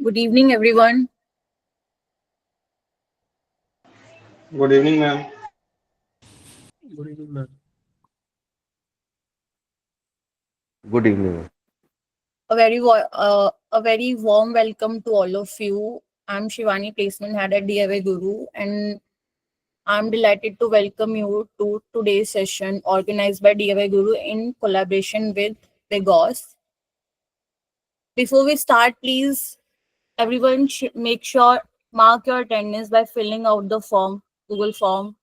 Good evening, everyone. Good evening, ma'am. Good evening, ma'am. Good evening. A very warm welcome to all of you. I'm Shivani, placement head at DIY Guru, and I'm delighted to welcome you to today's session organized by DIY Guru in collaboration with Pegos. Before we start, please everyone make sure mark your attendance by filling out the form, Google form.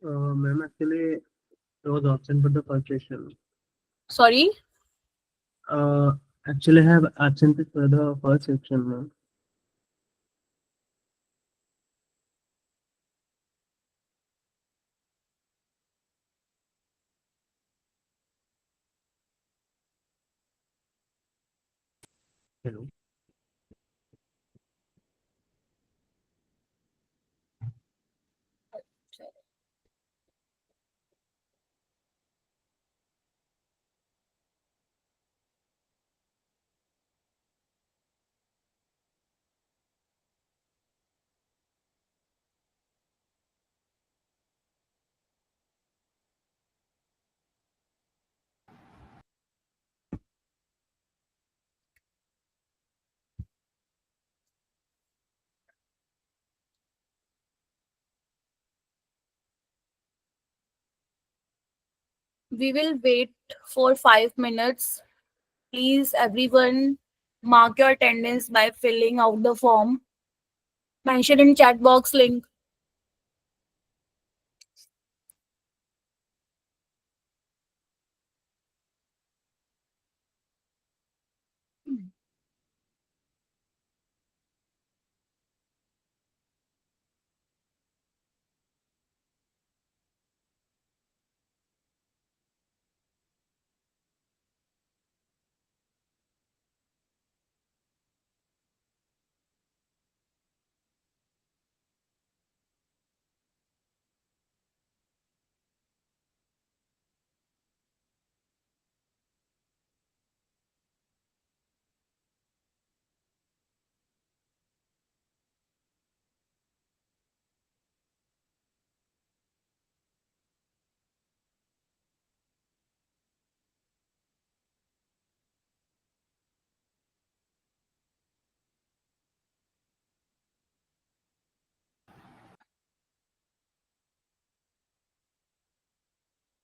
Ma'am, actually, I was absent for the first session. Sorry. Uh, actually, I have absented for the first section, ma'am. Hello. We will wait for 5 minutes. Please, everyone, mark your attendance by filling out the form. Mention in chat box link.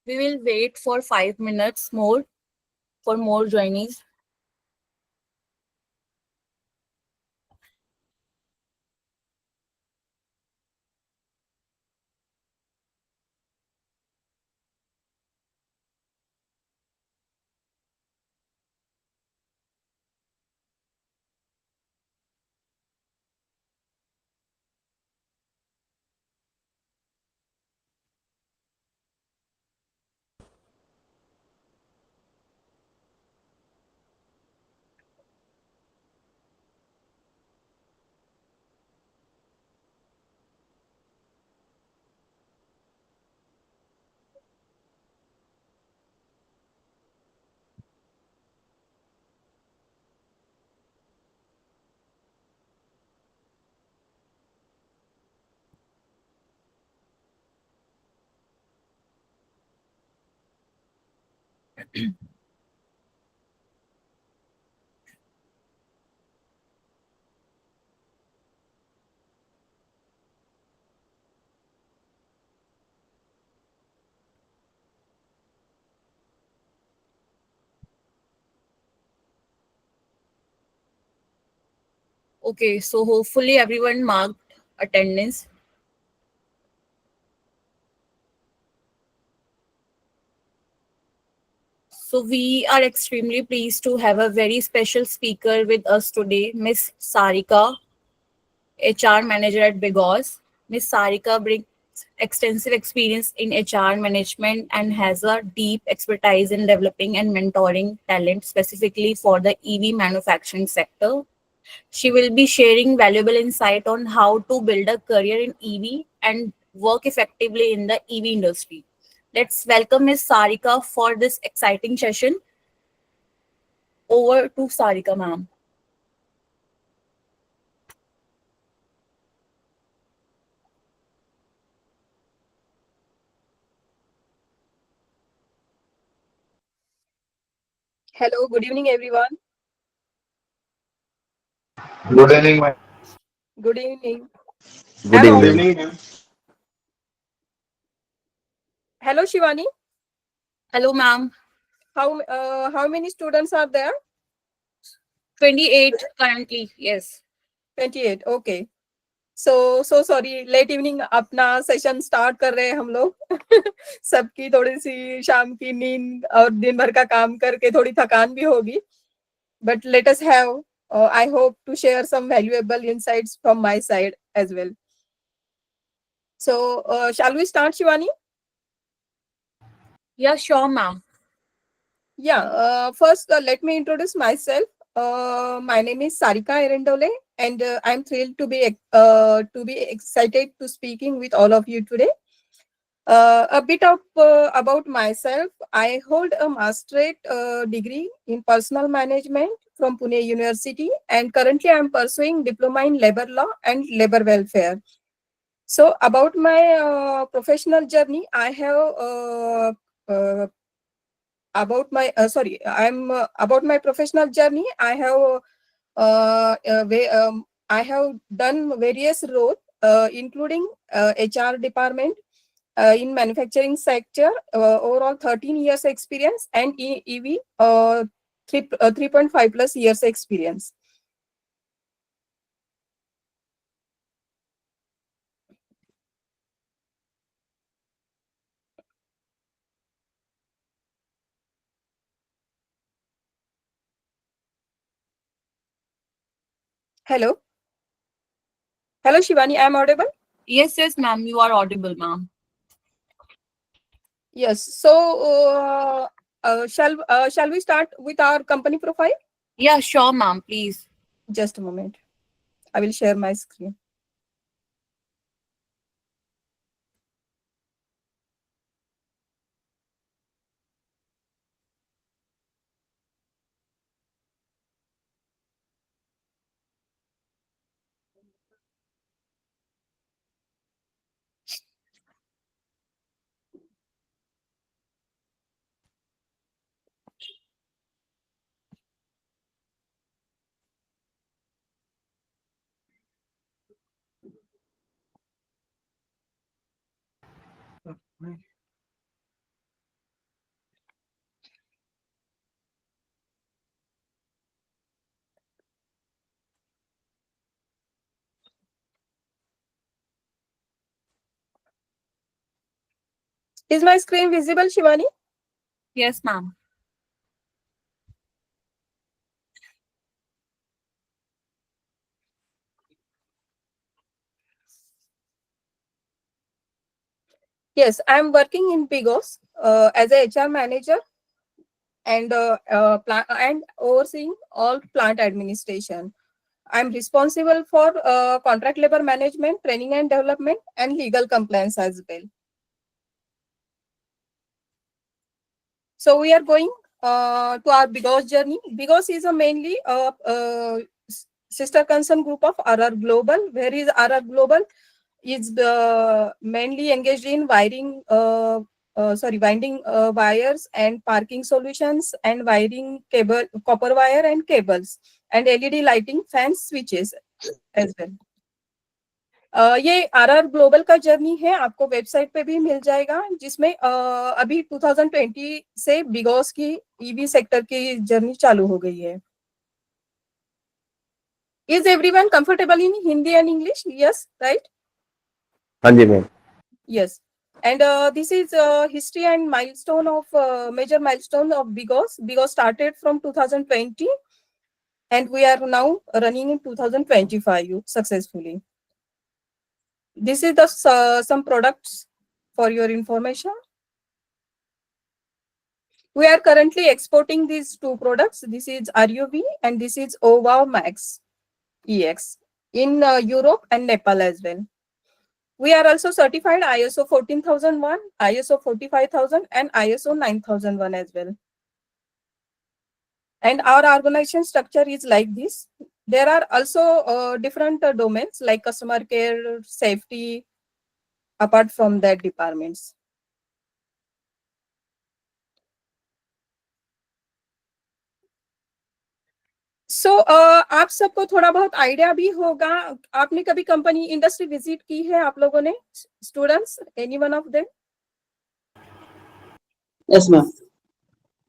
We will wait for 5 minutes more for more joinees. Okay, so hopefully everyone marked attendance. So we are extremely pleased to have a very special speaker with us today, Miss Sarika, HR manager at Bigos. Miss Sarika brings extensive experience in HR management and has a deep expertise in developing and mentoring talent specifically for the EV manufacturing sector. She will be sharing valuable insight on how to build a career in EV and work effectively in the EV industry. Let's welcome Ms. Sarika for this exciting session. Over to Sarika, ma'am. Hello, good evening, everyone. Good evening, ma'am. Good evening. Good Am I Good audible? evening. evening, ma'am. Hello, Shivani. Hello, ma'am. How many students are there? 28 currently. Yes. 28. Okay. So sorry. Late evening अपना session start कर रहे हैं हम लोग. सबकी थोड़ी सी शाम की नींद और दिन भर का काम करके थोड़ी थकान भी होगी. But let us have. I hope to share some valuable insights from my side as well. So shall we start, Shivani? Yeah, sure, ma'am. Yeah, first let me introduce myself. My name is Sarika Erendole, and I'm thrilled to be excited to speaking with all of you today. A bit of about myself. I hold a masterate degree in personal management from Pune University, and currently I'm pursuing diploma in labor law and labor welfare. So about my professional journey, I have about my sorry I'm about my professional journey. I have done various roles, including HR department in manufacturing sector, overall 13 years experience, and EV 3.5 plus years experience. Hello, hello, Shivani, I am audible? Yes, yes, ma'am. You are audible, ma'am. Yes. So shall we start with our company profile? Yeah, sure, ma'am. Please. Just a moment. I will share my screen. Is my screen visible, Shivani? Yes, ma'am. Yes, I'm working in Bigos as a HR manager and and overseeing all plant administration. I'm responsible for contract labor management, training and development, and legal compliance as well. So we are going to our Bigos journey. Bigos is a mainly sister concern group of RR Global. Where is RR Global? Is mainly engaged in winding wires and parking solutions and wiring cable, copper wire and cables and LED lighting, fans, switches as well. ये RR global का journey है, आपको website पे भी मिल जाएगा, जिसमें अभी 2020 से बिगॉस की ईवी सेक्टर की जर्नी चालू हो गई है. Is everyone comfortable in Hindi and English? Yes, right? हाँ जी ma'am. Yes. And this is history and milestone of major milestone of Bigos. Bigos started from 2020 and we are now running in 2025 successfully. This is the some products for your information. We are currently exporting these two products. This is RUV and this is OWOW Max EX in Europe and Nepal as well. We are also certified ISO 14001, ISO 45000 and ISO 9001 as well. And our organization structure is like this. There are also different domains like customer care, safety, apart from that departments. So आप सबको थोड़ा बहुत idea भी होगा. आपने कभी company industry visit की है आप लोगों ने? Students, any one of them? Yes, ma'am.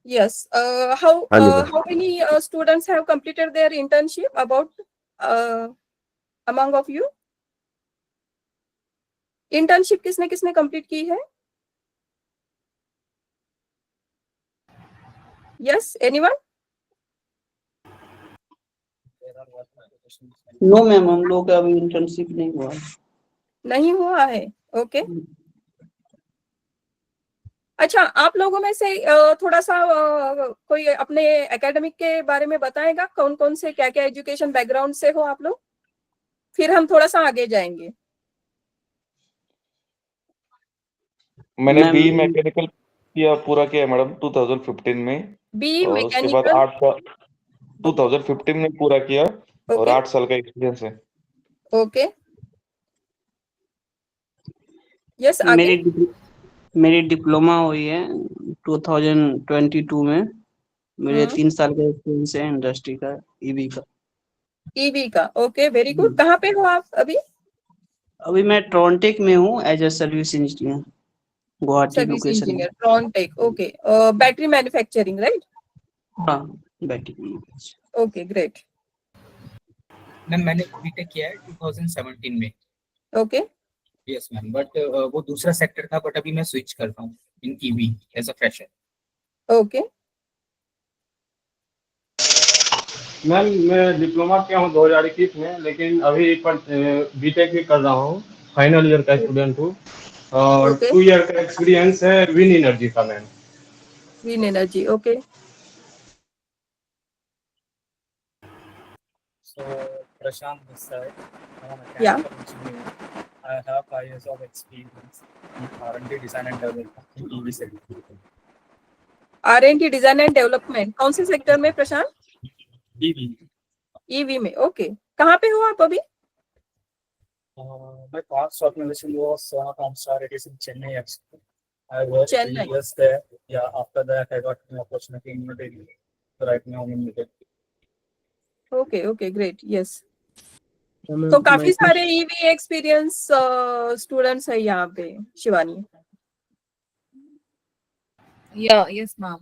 Yes. How हाँ जी, ma'am. how many students have completed their internship? About among of you? Internship किसने किसने complete की है? Yes, anyone? No, ma'am. हम लोग का अभी इंटर्नशिप नहीं हुआ. नहीं हुआ है. ओके. अच्छा, आप लोगों में से थोड़ा सा कोई अपने एकेडमिक के बारे में बताएगा? कौन कौन से क्या क्या एजुकेशन बैकग्राउंड से हो आप लोग? फिर हम थोड़ा सा आगे जाएंगे. मैंने मैम- बी मैकेनिकल किया पूरा किया है मैडम 2015 में. बी और उसके बाद मैकेनिकल. 8 साल 2015 में पूरा किया और ओके 8 साल का एक्सपीरियंस है. ओके. यस, आगे. मेरी डिप्लोमा हुई है 2022 में. मेरे 3 साल का एक्सपीरियंस है इंडस्ट्री का, ईवी का. ईवी का. Okay, very good. कहाँ पे हो आप अभी? अभी मैं ट्रॉन्टेक में हूँ as a service engineer, Guwahati service location. Engineer, Trontek. Okay. Battery manufacturing, right? हाँ, बैटरी. Okay, great. मैम मैंने बीटेक किया है 2017 में. ओके. यस मैम, बट वो दूसरा सेक्टर था, बट अभी मैं स्विच कर रहा हूँ in EV as a fresher. Okay. Ma'am मैं डिप्लोमा किया हूँ 2021 में, लेकिन अभी बीटेक भी कर रहा हूँ. फाइनल ईयर का स्टूडेंट हूँ और Okay. 2 ईयर का एक्सपीरियंस है विन एनर्जी का ma'am. Green energy. Okay. So, Prashant this side. I'm a Yeah. mechanical engineer. I have 5 years of experience in R&D design and development in EV sector. R&D design and development कौन से sector में प्रशांत? EV. EV में. Okay. कहाँ पे हो आप अभी? My past organization was Comstar. It is in Chennai actually. I worked 3 Chennai. years there. Yeah, after that I got an opportunity in New Delhi. So right now I'm in New Delhi. Okay okay, great. Yes. ma'am, तो काफी my सारे EV experience students है यहाँ पे. Shivani. Yeah, yes, ma'am.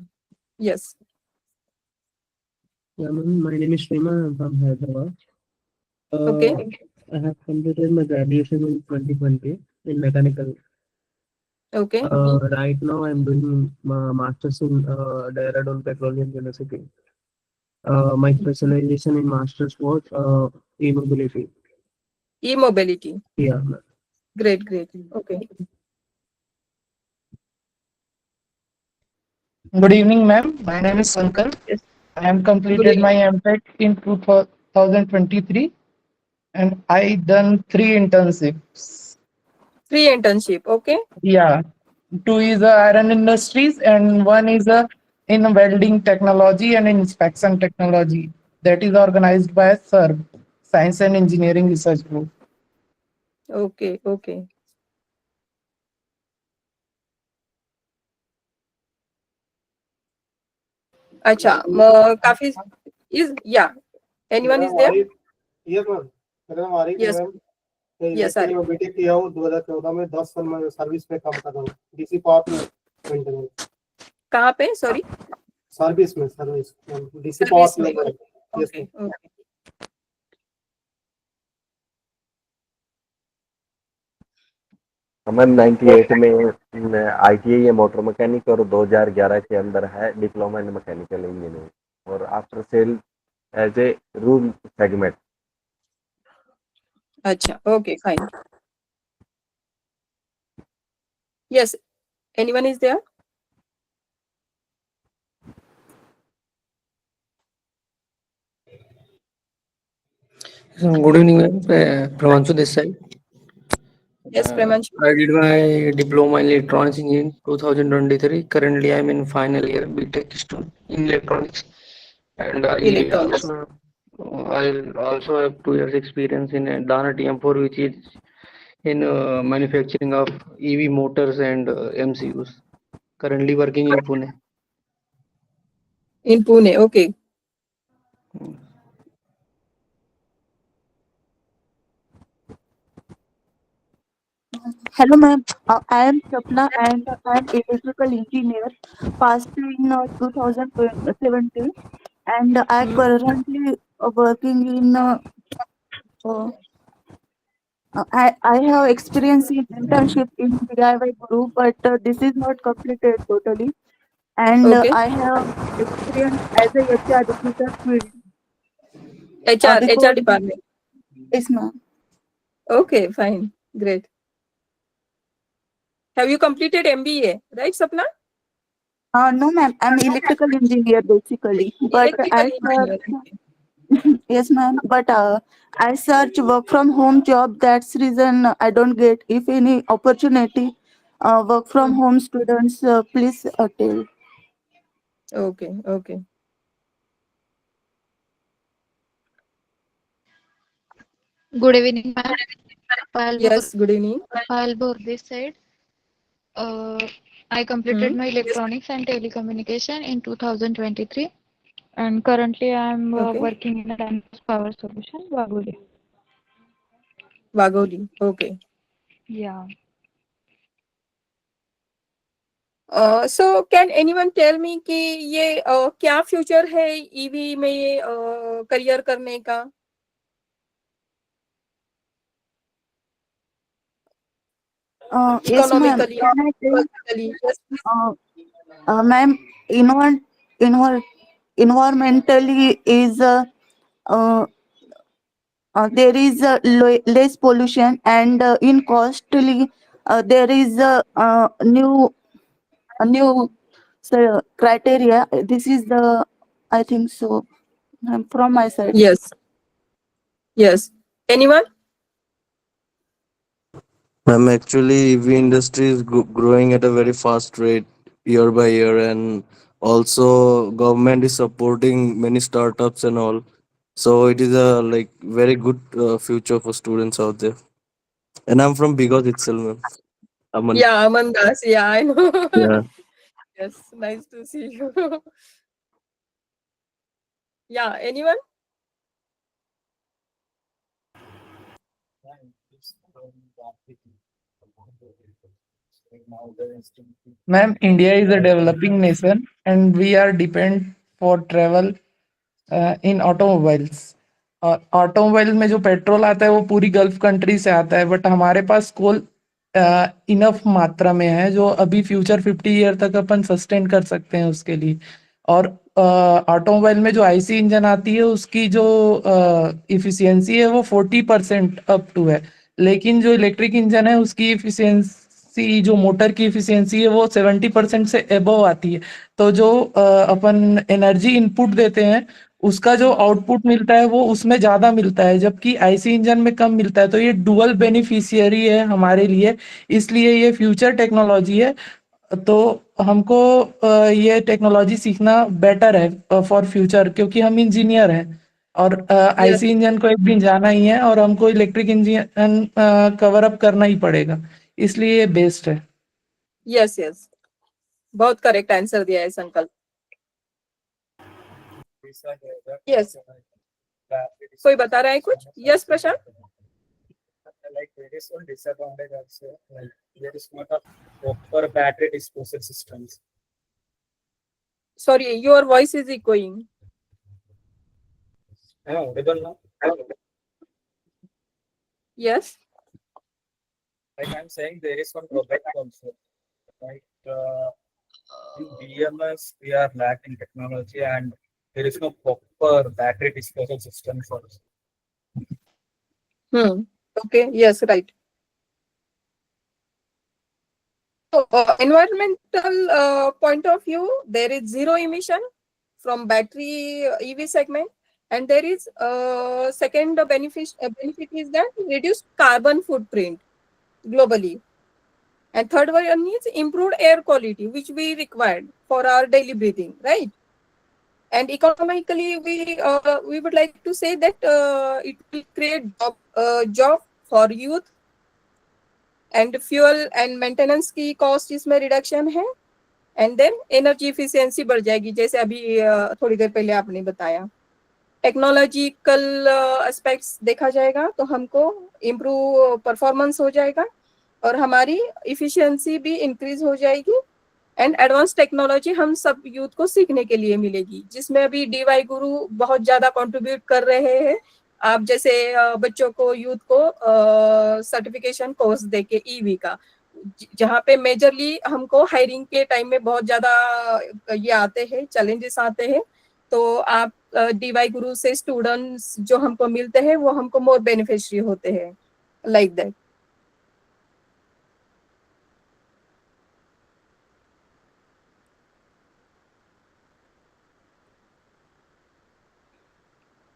Yes. Yeah, ma'am, my name is Shrima. I'm from Hyderabad. Okay. I have completed my graduation in 2020 in mechanical. Okay. Right now, I'm doing my master's in Dehradun Petroleum University. My specialization in master's was e-mobility. E mobility. Yeah, ma'am. Great great. Okay. Good evening, ma'am. My name is Sankar. Yes. I am Good completed evening. my MTech in 2023 and I done 3 internships. 3 internship. Okay. Yeah, 2 is iron industries and 1 is in welding technology and inspection technology. That is organized by SERB, Science and Engineering Research Group. Okay okay. अच्छा, काफी is या anyone is there? ये ma'am मेरा नाम आरिफ है Yes. Ma'am. Yes, actually मैं BTech किया हूँ 2014 में. 10 साल मैं सर्विस में काम कर रहा हूँ डीसी पावर में मेंटेनेंस. कहाँ पे? सॉरी. सर्विस डीसी पावर में. Yes okay okay. मैम 98 में ITI मोटर मैकेनिक और 2011 के अंदर है डिप्लोमा इन मैकेनिकल इंजीनियरिंग और after sale as a room segment. अच्छा, okay, fine. Yes, anyone is there? Good evening, ma'am. Pramanshu this side. Yes, Premanshu. I did my diploma in electronics engineering 2023. Currently, I'm in final year BTech student in electronics. And Electronics. I'll also have 2 years experience in Dana TM4, which is in manufacturing of EV motors and MCUs. Currently working in Pune. In Pune, okay. Hello, ma'am. I am Sapna and I am electrical engineer, passed in 2017, and I currently working in. Uh, I have experience in internship in DIY group, but this is not completed totally. And Okay. I have experience as a HR recruiter field. HR Because department. yes, ma'am. Okay, fine, great. Have you completed MBA, right, Sapna? No, ma'am. I'm electrical engineer basically, but Electrical as engineer. yes, ma'am. But I search work from home job. That's reason I don't get. If any opportunity, work from home students, please tell. Okay, okay. Good evening, ma'am. Yes, good evening. Palbur this side. I completed my electronics and telecommunication in 2023, and currently I'm Okay. working in a Dynamos Power Solution, Waguli. Wagoli, okay. Yeah. So can anyone tell me कि ये क्या future है EV में career करने का? Yes, ma'am. Economically, Can I tell? politically, yes, please. Ma'am, envir- environmentally is there is less pollution, and in costly there is a new criteria. This is the, I think so, from my side. Yes, yes. Anyone? Actually, EV industry is growing at a very fast rate year by year, and also government is supporting many startups and all. So it is a like very good future for students out there. And I'm from Bigos itself, ma'am. Aman. Yeah, Aman Das. Yeah, I know. Yeah. Yes, nice to see you. Yeah, anyone? Ma'am, India is a developing nation and we are depend for travel in automobiles. और automobile में जो petrol आता है वो पूरी gulf country से आता है, बट हमारे पास कोल इनफ मात्रा में है जो अभी फ्यूचर 50 ईयर तक अपन सस्टेन कर सकते हैं उसके लिए। और ऑटोमोबाइल में जो आईसी इंजन आती है उसकी जो इफिशियंसी है वो 40% अप टू है, लेकिन जो इलेक्ट्रिक इंजन है उसकी इफिशियंसी, जो मोटर की इफिशियंसी है वो 70% से एबव आती है। तो जो अपन एनर्जी इनपुट देते हैं उसका जो आउटपुट मिलता है वो उसमें ज्यादा मिलता है, जबकि आईसी इंजन में कम मिलता है। तो ये डुअल बेनिफिशियरी है हमारे लिए, इसलिए ये फ्यूचर टेक्नोलॉजी है। तो हमको ये टेक्नोलॉजी सीखना बेटर है फॉर फ्यूचर, क्योंकि हम इंजीनियर हैं और आईसी इंजन को एक दिन जाना ही है और हमको इलेक्ट्रिक इंजन कवर अप करना ही पड़ेगा, इसलिए ये बेस्ट है। यस यस, बहुत करेक्ट आंसर दिया है संकल्प। यस, कोई बता रहा है कुछ? Yes Prashant. Like there is one disadvantage also, like there is not a proper battery disposal systems. Sorry, your voice is echoing. Am I audible now? Yes. Like I'm saying, there is one drawback also. Like in BMS, we are lacking technology, and there is no proper battery disposal system for us. Okay. Yes, right. So, environmental point of view, there is zero emission from battery EV segment, and there is second benefit is that reduced carbon footprint globally, and third one is improved air quality, which we required for our daily breathing, right? And economically, we would like to say that it will create job for youth, and fuel and maintenance की cost इसमें reduction है, and then energy efficiency बढ़ जाएगी, जैसे अभी थोड़ी देर पहले आपने बताया. टेक्नोलॉजिकल एस्पेक्ट्स देखा जाएगा तो हमको इम्प्रूव परफॉर्मेंस हो जाएगा और हमारी इफिशियंसी भी इंक्रीज हो जाएगी. एंड एडवांस टेक्नोलॉजी हम सब यूथ को सीखने के लिए मिलेगी, जिसमें अभी डीवाई गुरु बहुत ज्यादा कंट्रीब्यूट कर रहे हैं. आप जैसे बच्चों को, यूथ को सर्टिफिकेशन कोर्स देके ईवी का, जहाँ पे मेजरली हमको हायरिंग के टाइम में बहुत ज्यादा ये आते हैं, चैलेंजेस आते हैं. तो आप डीवाई गुरु से स्टूडेंट्स जो हमको मिलते हैं वो हमको मोर बेनिफिशियरी होते हैं, लाइक दैट.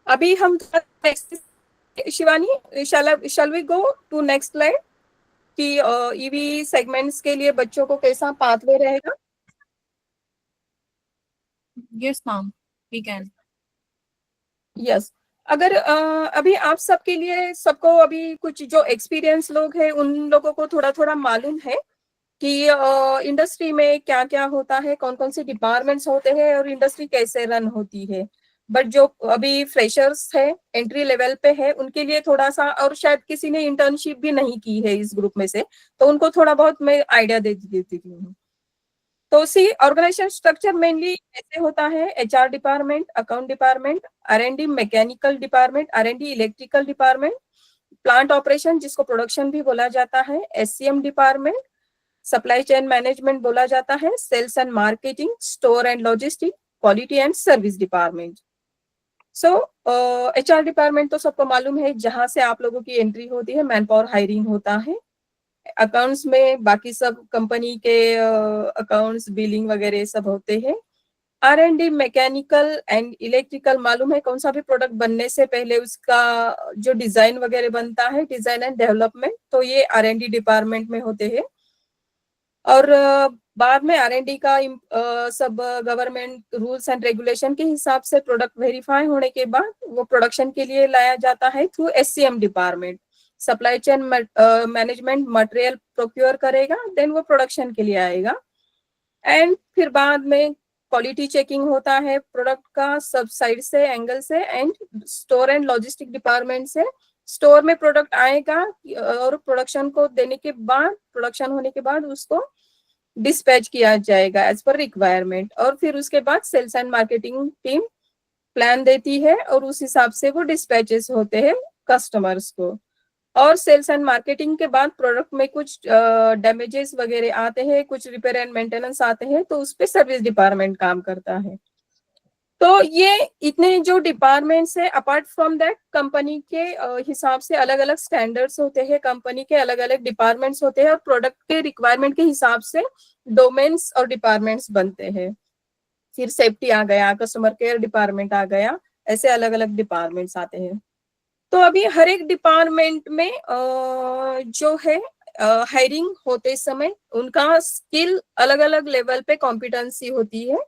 अभी हम Shivani, shall we go to next slide कि ईवी सेगमेंट्स के लिए बच्चों को कैसा पाथवे रहेगा? Yes, ma'am. We can. Yes. अगर अभी आप सबके लिए, सबको अभी कुछ जो एक्सपीरियंस लोग हैं उन लोगों को थोड़ा थोड़ा मालूम है कि इंडस्ट्री में क्या क्या होता है, कौन कौन से डिपार्टमेंट्स होते हैं और इंडस्ट्री कैसे रन होती है. बट जो अभी फ्रेशर्स है, एंट्री लेवल पे है, उनके लिए थोड़ा सा, और शायद किसी ने इंटर्नशिप भी नहीं की है इस ग्रुप में से, तो उनको थोड़ा बहुत मैं आइडिया दे देती हूँ. तो सी ऑर्गेनाइजेशन स्ट्रक्चर मेनली ऐसे होता है: HR department, account department, R and D mechanical department, R and D electrical department, plant operation जिसको प्रोडक्शन भी बोला जाता है, SCM department, supply chain management बोला जाता है, sales and marketing, store and logistic, quality and service department. So HR department तो सबको मालूम है, जहां से आप लोगों की एंट्री होती है, मैन पावर हायरिंग होता है. अकाउंट्स में बाकी सब कंपनी के अकाउंट्स, बिलिंग वगैरह सब होते हैं. आर&डी मैकेनिकल एंड इलेक्ट्रिकल मालूम है, कौन सा भी प्रोडक्ट बनने से पहले उसका जो डिजाइन वगैरह बनता है, डिजाइन एंड डेवलपमेंट, तो ये आर&डी डिपार्टमेंट में होते हैं. और बाद में आर&डी का सब गवर्नमेंट रूल्स एंड रेगुलेशन के हिसाब से प्रोडक्ट वेरीफाई होने के बाद वो प्रोडक्शन के लिए लाया जाता है through SCM department. Supply chain management material procure करेगा, देन वो प्रोडक्शन के लिए आएगा. एंड फिर बाद में क्वालिटी चेकिंग होता है प्रोडक्ट का सब साइड से, एंगल से. And store and logistic department से स्टोर में प्रोडक्ट आएगा और प्रोडक्शन को देने के बाद, प्रोडक्शन होने के बाद उसको डिस्पैच किया जाएगा एज पर रिक्वायरमेंट. और फिर उसके बाद sales and marketing team plan देती है और उस हिसाब से वो डिस्पैचेस होते हैं कस्टमर्स को. और सेल्स एंड मार्केटिंग के बाद प्रोडक्ट में कुछ डैमेजेस वगैरह आते हैं, कुछ रिपेयर एंड मेंटेनेंस आते हैं, तो उस पे सर्विस डिपार्टमेंट काम करता है. तो ये इतने जो डिपार्टमेंट्स है, अपार्ट फ्रॉम दैट कंपनी के हिसाब से अलग अलग स्टैंडर्ड्स होते हैं, कंपनी के अलग अलग डिपार्टमेंट्स होते हैं और प्रोडक्ट के रिक्वायरमेंट के हिसाब से डोमेन्स और डिपार्टमेंट्स बनते हैं. फिर सेफ्टी आ गया, कस्टमर केयर डिपार्टमेंट आ गया, ऐसे अलग अलग डिपार्टमेंट्स आते हैं. तो अभी हर एक डिपार्टमेंट में जो है हायरिंग होते समय उनका स्किल अलग अलग लेवल पे कॉम्पिटेंसी होती है.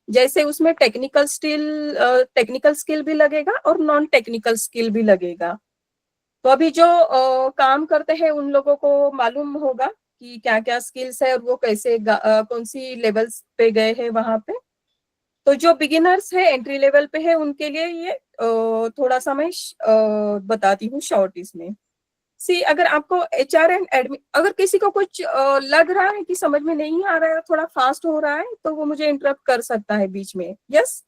जैसे उसमें टेक्निकल स्किल भी लगेगा और नॉन टेक्निकल स्किल भी लगेगा. तो अभी जो काम करते हैं उन लोगों को मालूम होगा कि क्या क्या स्किल्स है और वो कैसे कौन सी लेवल्स पे गए हैं वहां पे. तो जो बिगिनर्स है, एंट्री लेवल पे है, उनके लिए ये थोड़ा सा मैं बताती हूँ शॉर्ट इसमें. सी अगर आपको एचआर एंड एडमिन, अगर किसी को कुछ लग रहा है कि समझ में नहीं आ रहा है, थोड़ा फास्ट हो रहा है, तो वो मुझे इंटरप्ट कर सकता है बीच में. Yes,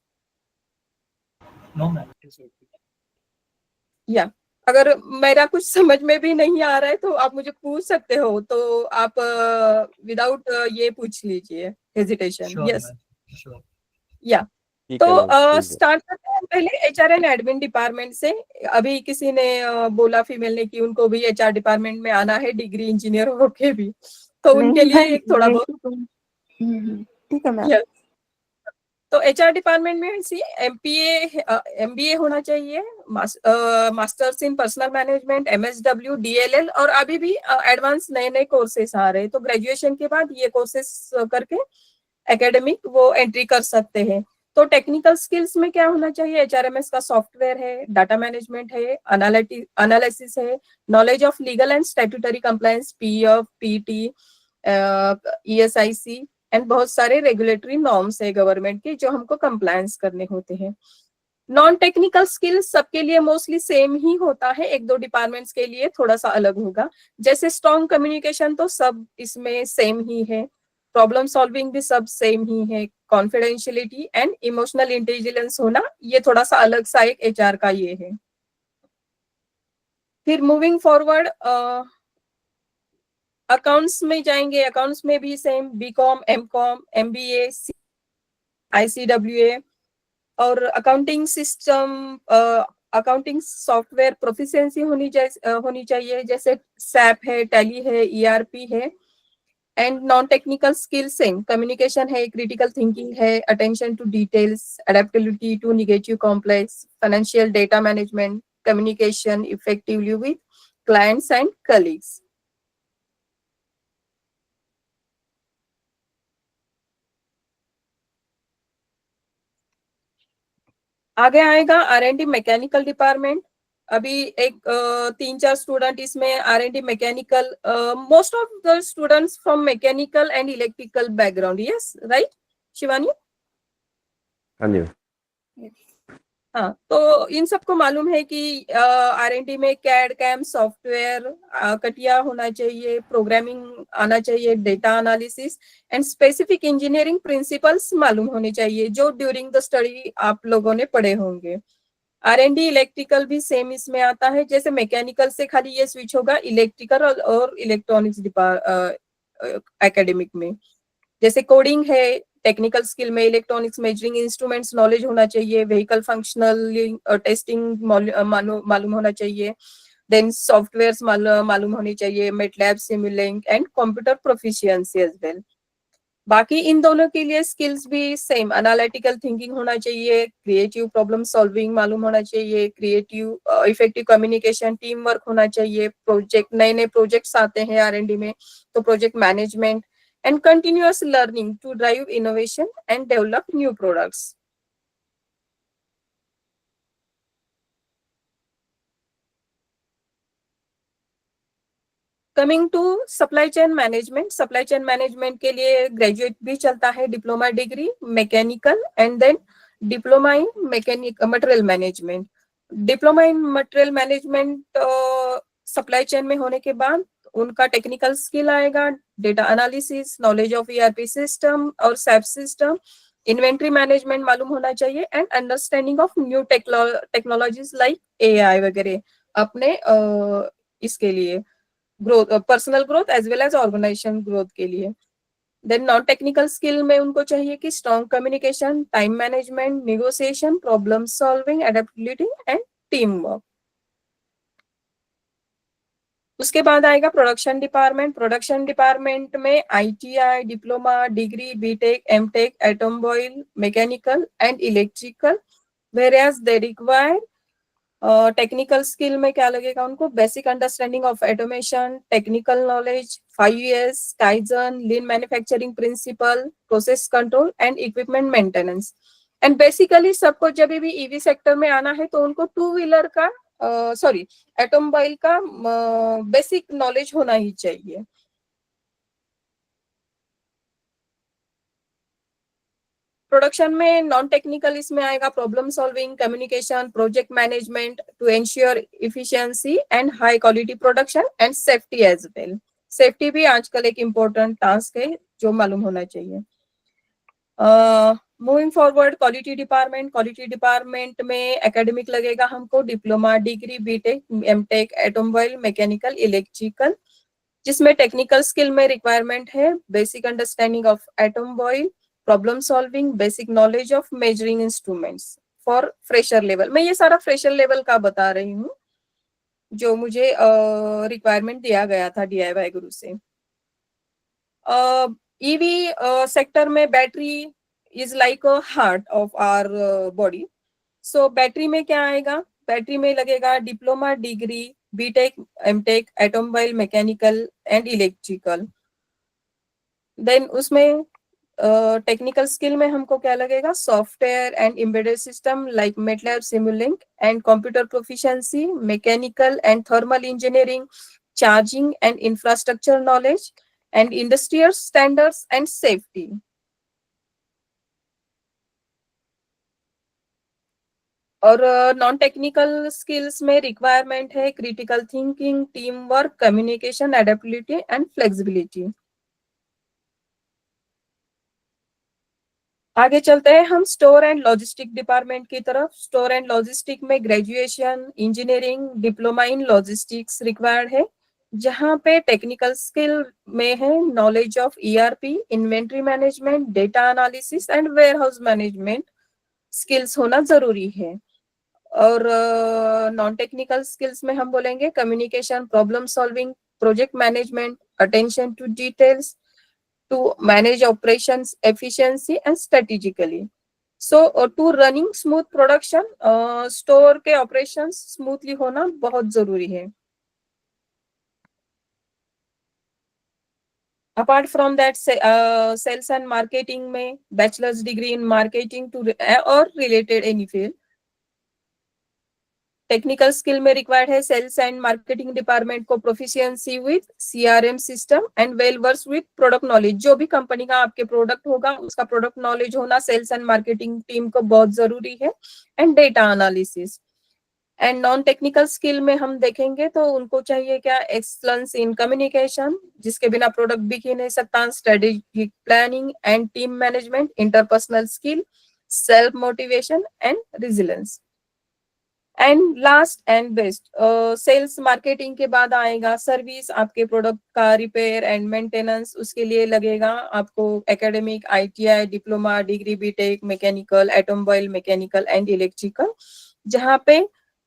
no ma'am. या अगर मेरा कुछ समझ में भी नहीं आ रहा है तो आप मुझे पूछ सकते हो, तो आप विदाउट ये पूछ लीजिए हेजिटेशन. यस, या तो स्टार्ट करते हैं पहले एचआर एंड एडमिन डिपार्टमेंट से. अभी किसी ने बोला फीमेल ने कि उनको भी एचआर डिपार्टमेंट में आना है, डिग्री इंजीनियर होके भी, तो उनके लिए एक थोड़ा बहुत ठीक है मैम. तो एचआर डिपार्टमेंट में सी एमबीए होना चाहिए, masters in personal management, MSW, DLL, और अभी भी एडवांस नए नए कोर्सेस आ रहे हैं. तो ग्रेजुएशन के बाद ये कोर्सेस करके एकेडमिक वो एंट्री कर सकते हैं. तो टेक्निकल स्किल्स में क्या होना चाहिए? HRMS का सॉफ्टवेयर है, डाटा मैनेजमेंट है, एनालिसिस है, knowledge of legal and statutory compliance, PF, PT, ESIC and बहुत सारे रेगुलेटरी नॉर्म्स है गवर्नमेंट के जो हमको कंप्लायंस करने होते हैं। नॉन टेक्निकल स्किल्स सबके लिए मोस्टली सेम ही होता है, एक दो डिपार्टमेंट्स के लिए थोड़ा सा अलग होगा। जैसे स्ट्रॉन्ग कम्युनिकेशन तो सब इसमें सेम ही है, प्रॉब्लम सॉल्विंग भी सब सेम ही है, कॉन्फिडेंशियलिटी एंड इमोशनल इंटेलिजेंस होना ये थोड़ा सा अलग सा एक HR का ये है। फिर मूविंग फॉरवर्ड अकाउंट्स में जाएंगे, अकाउंट्स में भी same BCom, MCom, MBA, ICWA और accounting system, accounting software proficiency होनी चाहिए, जैसे SAP है, टैली है, ERP है। And non technical skills same, communication है, क्रिटिकल थिंकिंग है, attention to details, adaptability to negative complex, financial data management, communication effectively with clients and colleagues. आगे आएगा R&D मैकेनिकल डिपार्टमेंट। अभी एक 3-4 स्टूडेंट इसमें R&D mechanical, most of the students from mechanical and electrical background, yes right Shivani? हाँ जी। हाँ, तो इन सबको मालूम है कि R&D में CAD CAM सॉफ्टवेयर कटिया होना चाहिए, प्रोग्रामिंग आना चाहिए, data analysis and specific engineering principles मालूम होने चाहिए जो ड्यूरिंग द स्टडी आप लोगों ने पढ़े होंगे। R&D इलेक्ट्रिकल भी सेम इसमें आता है, जैसे मैकेनिकल से खाली ये स्विच होगा इलेक्ट्रिकल और इलेक्ट्रॉनिक्स एकेडमिक में। जैसे कोडिंग है, टेक्निकल स्किल में इलेक्ट्रॉनिक्स मेजरिंग इंस्ट्रूमेंट्स नॉलेज होना चाहिए, व्हीकल फंक्शनल टेस्टिंग मालूम होना चाहिए, देन सॉफ्टवेयर्स मालूम होनी चाहिए, MATLAB, Simulink and computer proficiency as well. बाकी इन दोनों के लिए स्किल्स भी सेम, एनालिटिकल थिंकिंग होना चाहिए, क्रिएटिव प्रॉब्लम सॉल्विंग मालूम होना चाहिए, creative effective communication, team work होना चाहिए, प्रोजेक्ट नए प्रोजेक्ट्स आते हैं R&D में तो project management and continuous learning to drive innovation and develop new products. Coming to supply chain management, supply chain management के लिए ग्रेजुएट भी चलता है, diploma degree mechanical and then diploma in material management. Diploma in material management supply chain में होने के बाद उनका टेक्निकल स्किल आएगा, data analysis, knowledge of ERP system और SAP सिस्टम, इन्वेंट्री मैनेजमेंट मालूम होना चाहिए and understanding of new technologies like AI वगैरह अपने इसके लिए growth, personal growth as well as organisation growth के लिए। देन नॉन टेक्निकल स्किल में उनको चाहिए कि strong communication, time management, negotiation, problem solving, adaptability and team work. उसके बाद आएगा प्रोडक्शन डिपार्टमेंट। प्रोडक्शन डिपार्टमेंट में ITI, diploma, degree, BTech, MTech, automobile, mechanical and electrical, whereas they require technical skill में क्या लगेगा उनको? Basic understanding of automation, technical knowledge, 5S, kaizen, lean manufacturing principle, process control and equipment maintenance. And basically सबको जब भी EV sector में आना है तो उनको 2 व्हीलर का ऑटोमोबाइल का बेसिक नॉलेज होना ही चाहिए। प्रोडक्शन में नॉन टेक्निकल इसमें आएगा problem solving, communication, project management to ensure efficiency and high quality production and safety as well. Safety भी आजकल एक इम्पोर्टेंट टास्क है जो मालूम होना चाहिए। Moving forward quality department. Quality department में एकेडमिक लगेगा हमको, diploma, degree, BTech, MTech, automobile, mechanical, electrical, जिसमें टेक्निकल स्किल में रिक्वायरमेंट है basic understanding of automobile, problem solving, basic knowledge of measuring instruments for fresher level. मैं ये सारा fresher level का बता रही हूँ जो मुझे रिक्वायरमेंट दिया गया था DIY गुरु से। EV सेक्टर में battery is like a heart of our body. So battery में क्या आएगा? बैटरी में लगेगा diploma, degree, BTech, MTech, automobile, mechanical and electrical. Then उसमें टेक्निकल स्किल में हमको क्या लगेगा, software and embedded system like MATLAB, Simulink and computer proficiency, mechanical and thermal engineering, charging and infrastructure knowledge and industrial standards and safety. और non technical skills में requirement है critical thinking, team work, communication, adaptability and flexibility. आगे चलते हैं हम store and logistic department की तरफ। Store and logistic में graduation, engineering, diploma in logistics required है, जहां पे टेक्निकल स्किल में है knowledge of ERP, inventory management, data analysis and warehouse management skills होना जरूरी है। और नॉन टेक्निकल स्किल्स में हम बोलेंगे communication, problem solving, project management, attention to details, to manage operations efficiency and strategically. So to running smooth production, store के operations smoothly होना बहुत जरूरी है। Apart from that, sales and marketing में bachelor's degree in marketing to or related any field। Technical skill में required है sales and marketing department को proficiency with CRM system and well versed with product knowledge. जो भी company का आपके product होगा उसका प्रोडक्ट नॉलेज होना सेल्स एंड मार्केटिंग टीम को बहुत जरूरी है, and data analysis. And non technical skill में हम देखेंगे तो उनको चाहिए क्या, एक्सलेंस इन कम्युनिकेशन, जिसके बिना प्रोडक्ट बिक ही नहीं सकता, strategic planning and team management, interpersonal skill, self motivation and resilience. And last and best, sales marketing के बाद आएगा सर्विस, आपके प्रोडक्ट का रिपेयर एंड मेंटेनेंस, उसके लिए लगेगा आपको academic, ITI, diploma, degree, BTech, mechanical, automobile mechanical and electrical, जहां पे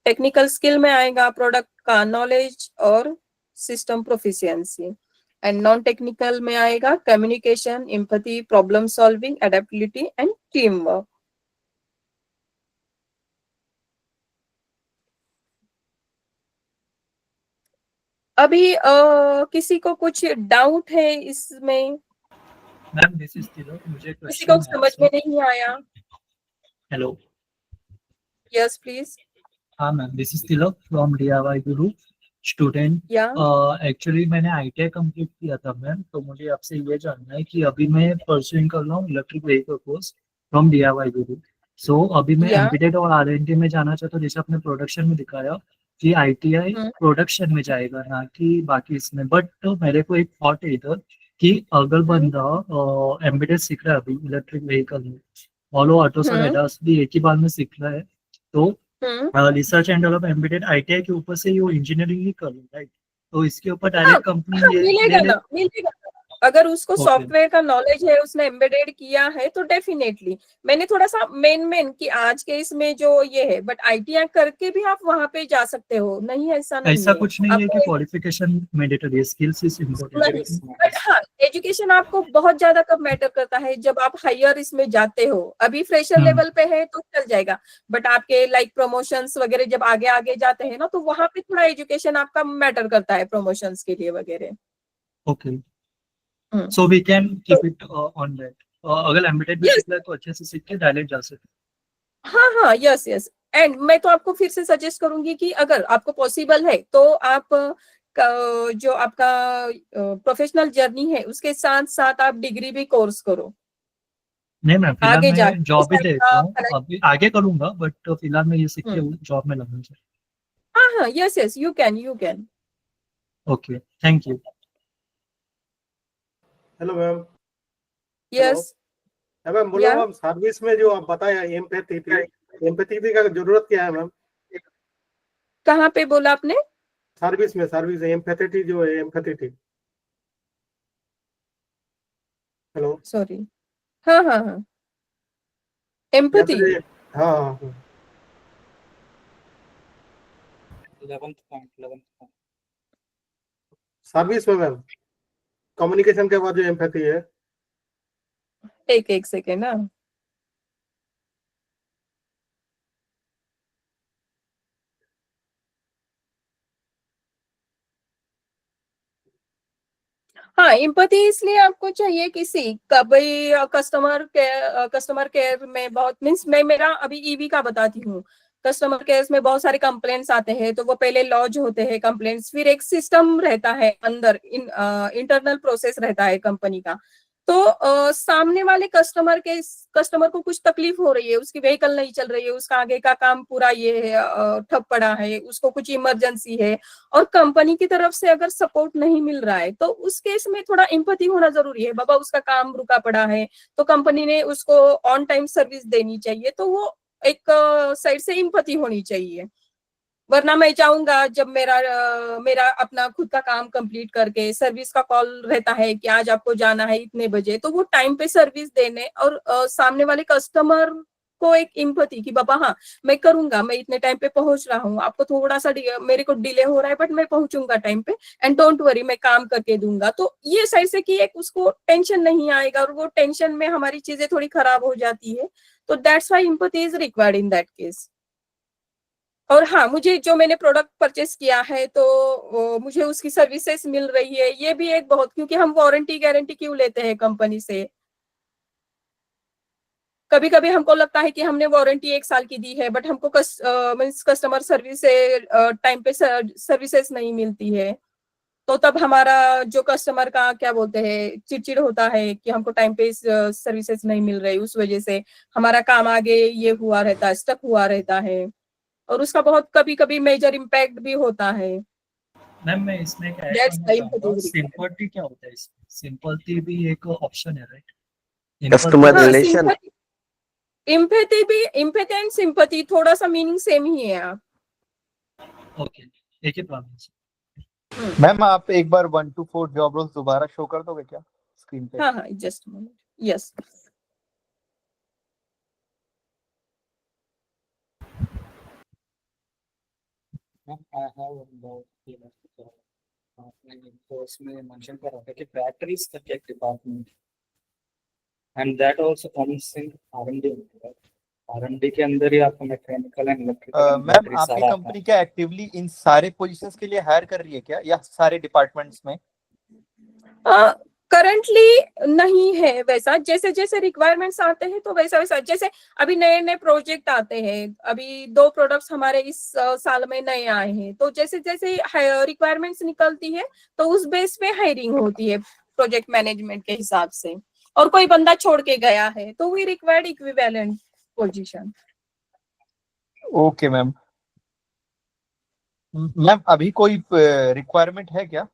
टेक्निकल स्किल में आएगा प्रोडक्ट का नॉलेज और system proficiency, and non technical में आएगा communication, empathy, problem solving, adaptability and team work. अभी किसी को कुछ डाउट है इसमें? मैम दिस इज तिलक, मुझे किसी को क्वेश्चन समझ में नहीं आया? हेलो। Yes please. हाँ ma'am, this is Tilak from DIY Guru student. या एक्चुअली मैंने आईटीआई कंप्लीट किया था मैम, तो मुझे आपसे ये जानना है कि अभी मैं परसुइंग कर रहा हूँ electric vehicle course from DIY गुरु। सो अभी मैं या एमपीटेड और आरएनडी में जाना चाहता हूँ, जैसे आपने प्रोडक्शन में दिखाया कि आईटीआई प्रोडक्शन में जाएगा ना कि बाकी इसमें, बट तो मेरे को एक थॉट है इधर कि अगर बंदा एमपीटेड सीख रहा है अभी इलेक्ट्रिक व्हीकल में, और वो ऑटो और एडास भी एक ही बार में सीख रहा है, तो research and develop embedded ITI के ऊपर से वो इंजीनियरिंग ही कर लो, राइट? तो इसके ऊपर डायरेक्ट कंपनी मिलेगा ना, मिलेगा। अगर उसको Okay. सॉफ्टवेयर का नॉलेज है, उसने एम्बेडेड किया है, तो डेफिनेटली। मैंने थोड़ा सा मेन कि आज के इसमें जो ये है, बट आईटीआई करके भी आप वहां पे जा सकते हो, नहीं ऐसा नहीं ऐसा है। कुछ नहीं है कि आपको क्वालिफिकेशन मैंडेटरी है, स्किल्स इज नहीं, इम्पोर्टेंट। बट हाँ, एजुकेशन आपको बहुत ज्यादा कब मैटर करता है, जब आप हायर इसमें जाते हो। अभी फ्रेशर लेवल पे है तो चल जाएगा, बट आपके लाइक प्रमोशंस वगैरह जब आगे आगे जाते हैं ना, तो वहां पे थोड़ा एजुकेशन आपका मैटर करता है प्रमोशंस के लिए वगैरह। Okay, so we can keep it on that. अगर एम्बेडेड भी सीखना है तो अच्छे से सीख के डायरेक्ट जा सकते। हाँ हाँ, यस यस। एंड मैं तो आपको फिर से सजेस्ट करूंगी कि अगर आपको पॉसिबल है तो आप जो आपका प्रोफेशनल जर्नी है उसके साथ साथ आप डिग्री भी कोर्स करो। नहीं मैम, फिलहाल आगे मैं जाके जॉब ही इस टाइप देखता का हूँ, अभी आगे करूंगा, बट फिलहाल मैं ये सीख के जॉब में लगना चाहिए। हाँ हाँ, yes yes, you can. Okay, thank you. Hello ma'am. Yes ma'am बोलो मैम, सर्विस में जो आप बताया एम्पैथी का जरूरत क्या है मैम? कहाँ पे बोला आपने? सर्विस एम्पैथी जो है, एम्पैथी। Hello, sorry. हाँ हाँ हाँ, एम्पैथी। हाँ हाँ, 11th point। सर्विस में मैम कम्युनिकेशन के बाद जो एम्पैथी है। एक सेकेंड ना। हाँ, एम्पैथी इसलिए आपको चाहिए किसी कभी कस्टमर केयर में बहुत मीन्स मैं मेरा अभी ईवी का बताती हूँ। कस्टमर केयर में बहुत सारे कंप्लेंट्स आते हैं, तो वो पहले लॉज होते हैं कंप्लेंट्स, फिर एक सिस्टम रहता है अंदर इंटरनल प्रोसेस रहता है कंपनी का। तो सामने वाले कस्टमर को कुछ तकलीफ हो रही है, उसकी व्हीकल नहीं चल रही है, उसका आगे का काम पूरा ये है ठप पड़ा है, उसको कुछ इमरजेंसी है और कंपनी की तरफ से अगर सपोर्ट नहीं मिल रहा है, तो उस केस में थोड़ा एम्पैथी होना जरूरी है। बाबा उसका काम रुका पड़ा है, तो कंपनी ने उसको ऑन टाइम सर्विस देनी चाहिए, तो वो एक साइड से एम्पैथी होनी चाहिए। वरना मैं चाहूंगा जब मेरा अपना खुद का काम कंप्लीट करके सर्विस का कॉल रहता है कि आज आपको जाना है इतने बजे, तो वो टाइम पे सर्विस देने और सामने वाले कस्टमर को एक एम्पैथी कि बाबा हाँ मैं करूंगा, मैं इतने टाइम पे पहुंच रहा हूँ, आपको थोड़ा सा मेरे को डिले हो रहा है बट मैं पहुंचूंगा टाइम पे एंड डोंट वरी मैं काम करके दूंगा। तो ये साइड से कि एक उसको टेंशन नहीं आएगा और वो टेंशन में हमारी चीजें थोड़ी खराब हो जाती है। तो that's why empathy is required in that case. और हाँ, मुझे जो मैंने प्रोडक्ट परचेस किया है तो मुझे उसकी सर्विसेज मिल रही है, ये भी एक बहुत, क्योंकि हम वारंटी गारंटी क्यों लेते हैं कंपनी से। कभी कभी हमको लगता है कि हमने वारंटी 1 साल की दी है बट हमको कस्टमर सर्विस से टाइम पे सर्विसेज नहीं मिलती है, तो तब हमारा जो कस्टमर का क्या बोलते हैं चिड़चिड़ होता है कि हमको टाइम पे सर्विसेज नहीं मिल रही, उस वजह से हमारा काम आगे ये हुआ रहता है, स्टक हुआ रहता है और उसका बहुत कभी कभी मेजर इम्पैक्ट भी होता है। मैम मैं इसमें क्या ऐड That's करना the चाहूंगा, empathy सिंपैथी क्या होता है इसमें? सिंपैथी भी एक ऑप्शन है, राइट? कस्टमर हाँ, रिलेशन। इम्पैथी एंड सिंपैथी थोड़ा सा मीनिंग सेम ही है। आप ओके, एक ही प्रॉब्लम। मैम आप एक बार 1 to 4 जॉब रोल्स दोबारा शो कर दोगे क्या स्क्रीन पे? हाँ, just minute, yes. I have about course में mention कर रहा था कि batteries का एक department and that also comes in R&D, R&D के अंदर ही आपको मैकेनिकल एंड इलेक्ट्रिकल मैम आपकी कंपनी क्या एक्टिवली इन सारे पोजीशंस के लिए हायर कर रही है क्या, या सारे डिपार्टमेंट्स में? करंटली नहीं है वैसा, जैसे जैसे रिक्वायरमेंट्स आते हैं तो वैसा वैसा, जैसे अभी नए नए प्रोजेक्ट आते हैं, अभी 2 प्रोडक्ट्स हमारे इस साल में नए आए हैं, तो जैसे जैसे रिक्वायरमेंट्स निकलती है तो उस बेस पे हायरिंग होती है प्रोजेक्ट मैनेजमेंट के हिसाब से, और कोई बंदा छोड़ के गया है तो we required equivalent position. Okay ma'am. Ma'am अभी कोई रिक्वायरमेंट है क्या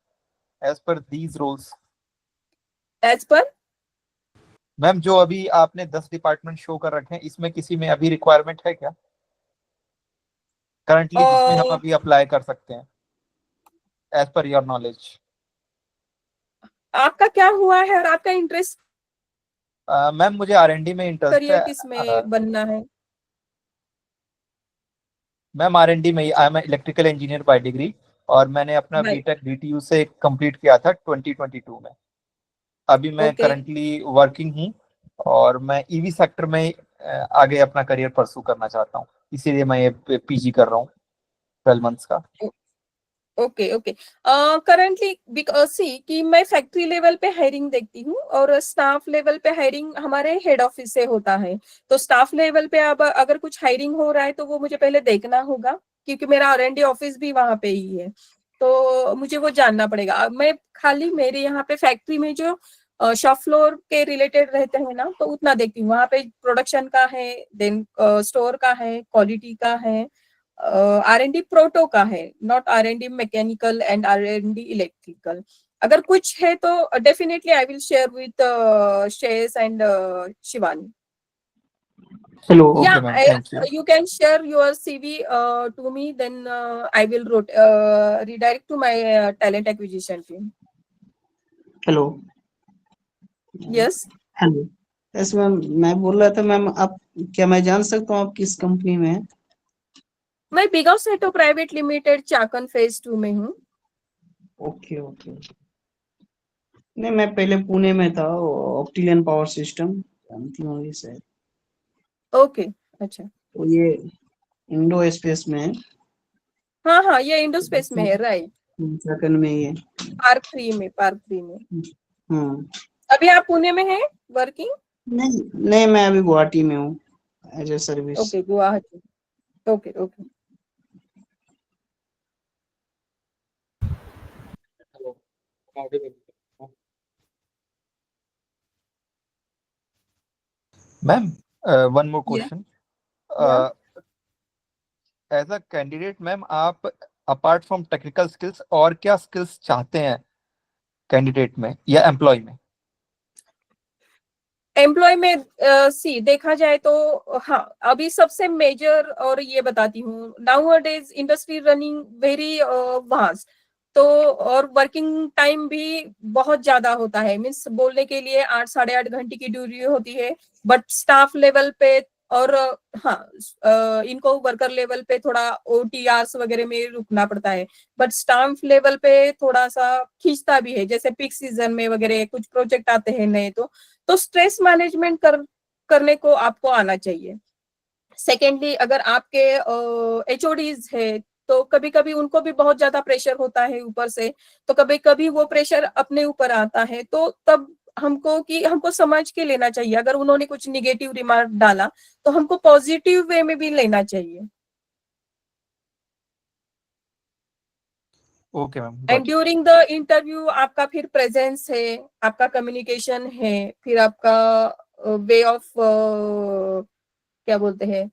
as per these roles? As per ma'am जो अभी आपने 10 डिपार्टमेंट शो कर रखे हैं, इसमें किसी में अभी रिक्वायरमेंट है क्या करंटली जिसमें हम अभी अप्लाई कर सकते हैं एज पर योर नॉलेज? आपका क्या हुआ है और आपका इंटरेस्ट मैम मुझे R&D में इंटरेस्ट करियर है। किस में बनना है? मैम R&D में I am electrical engineer by degree, और मैंने अपना बीटेक DTU से कंप्लीट किया था 2022 में। अभी मैं करंटली वर्किंग हूँ और मैं ईवी सेक्टर में आगे अपना करियर परसू करना चाहता हूँ, इसीलिए मैं ये पीजी कर रहा हूँ 12 मंथ्स का। Okay okay. करंटली सी कि मैं फैक्ट्री लेवल पे हायरिंग देखती हूँ और स्टाफ लेवल पे हायरिंग हमारे हेड ऑफिस से होता है, तो स्टाफ लेवल पे अब अगर कुछ हायरिंग हो रहा है तो वो मुझे पहले देखना होगा, क्योंकि मेरा R&D ऑफिस भी वहां पे ही है, तो मुझे वो जानना पड़ेगा। मैं खाली मेरे यहाँ पे फैक्ट्री में जो शॉप फ्लोर के रिलेटेड रहते हैं ना, तो उतना देखती हूँ। वहाँ पे प्रोडक्शन का है, देन स्टोर का है, क्वालिटी का है, R&D प्रोटो का है, not R&D mechanical and R&D electrical. अगर कुछ है तो definitely I will share with Shreyas and Shivani. Hello. Yeah, Okay, ma'am. Thank you. you can share your CV to me, then I will redirect to my talent acquisition team. Hello. Yes. Hello. Yes ma'am, मैं बोल रहा था ma'am, आप क्या मैं जान सकता हूँ आप किस कंपनी में हैं? मैं बिगा सेटो प्राइवेट लिमिटेड चाकन फेज 2 में हूँ। Okay okay. नहीं, मैं पहले पुणे में था, ऑप्टिलियन पावर सिस्टम जानती होंगी शायद। ओके, अच्छा। तो ये इंडो स्पेस में है। हाँ हाँ, ये इंडो स्पेस में है, राइट। सेकंड में ही है। पार्क 3 में, पार्क 3 में। हम्म। अभी आप पुणे में हैं वर्किंग? नहीं नहीं, मैं अभी गुवाहाटी में हूँ as a service. Okay, Guwahati. Okay okay. Ma'am, one more Yeah. Question. As a candidate ma'am, आप अपार्ट फ्रॉम टेक्निकल स्किल्स और क्या स्किल्स चाहते हैं कैंडिडेट में या एम्प्लॉय में? एम्प्लॉय में सी देखा जाए तो हाँ, अभी सबसे मेजर और ये बताती हूँ, nowadays industry running very vast, तो और वर्किंग टाइम भी बहुत ज्यादा होता है। मीन्स बोलने के लिए 8 साढ़े 8 घंटे की ड्यूटी होती है, बट स्टाफ लेवल पे और इनको वर्कर लेवल पे थोड़ा OTRs वगैरह में रुकना पड़ता है, बट स्टाफ लेवल पे थोड़ा सा खींचता भी है। जैसे पीक सीजन में वगैरह कुछ प्रोजेक्ट आते हैं नए, तो स्ट्रेस मैनेजमेंट करने को आपको आना चाहिए। सेकेंडली, अगर आपके HODs है तो कभी कभी उनको भी बहुत ज्यादा प्रेशर होता है ऊपर से, तो कभी कभी वो प्रेशर अपने ऊपर आता है, तो तब हमको समझ के लेना चाहिए। अगर उन्होंने कुछ निगेटिव रिमार्क डाला तो हमको पॉजिटिव वे में भी लेना चाहिए। Okay ma'am, and during the interview आपका फिर प्रेजेंस है, आपका कम्युनिकेशन है, फिर आपका वे ऑफ क्या बोलते हैं,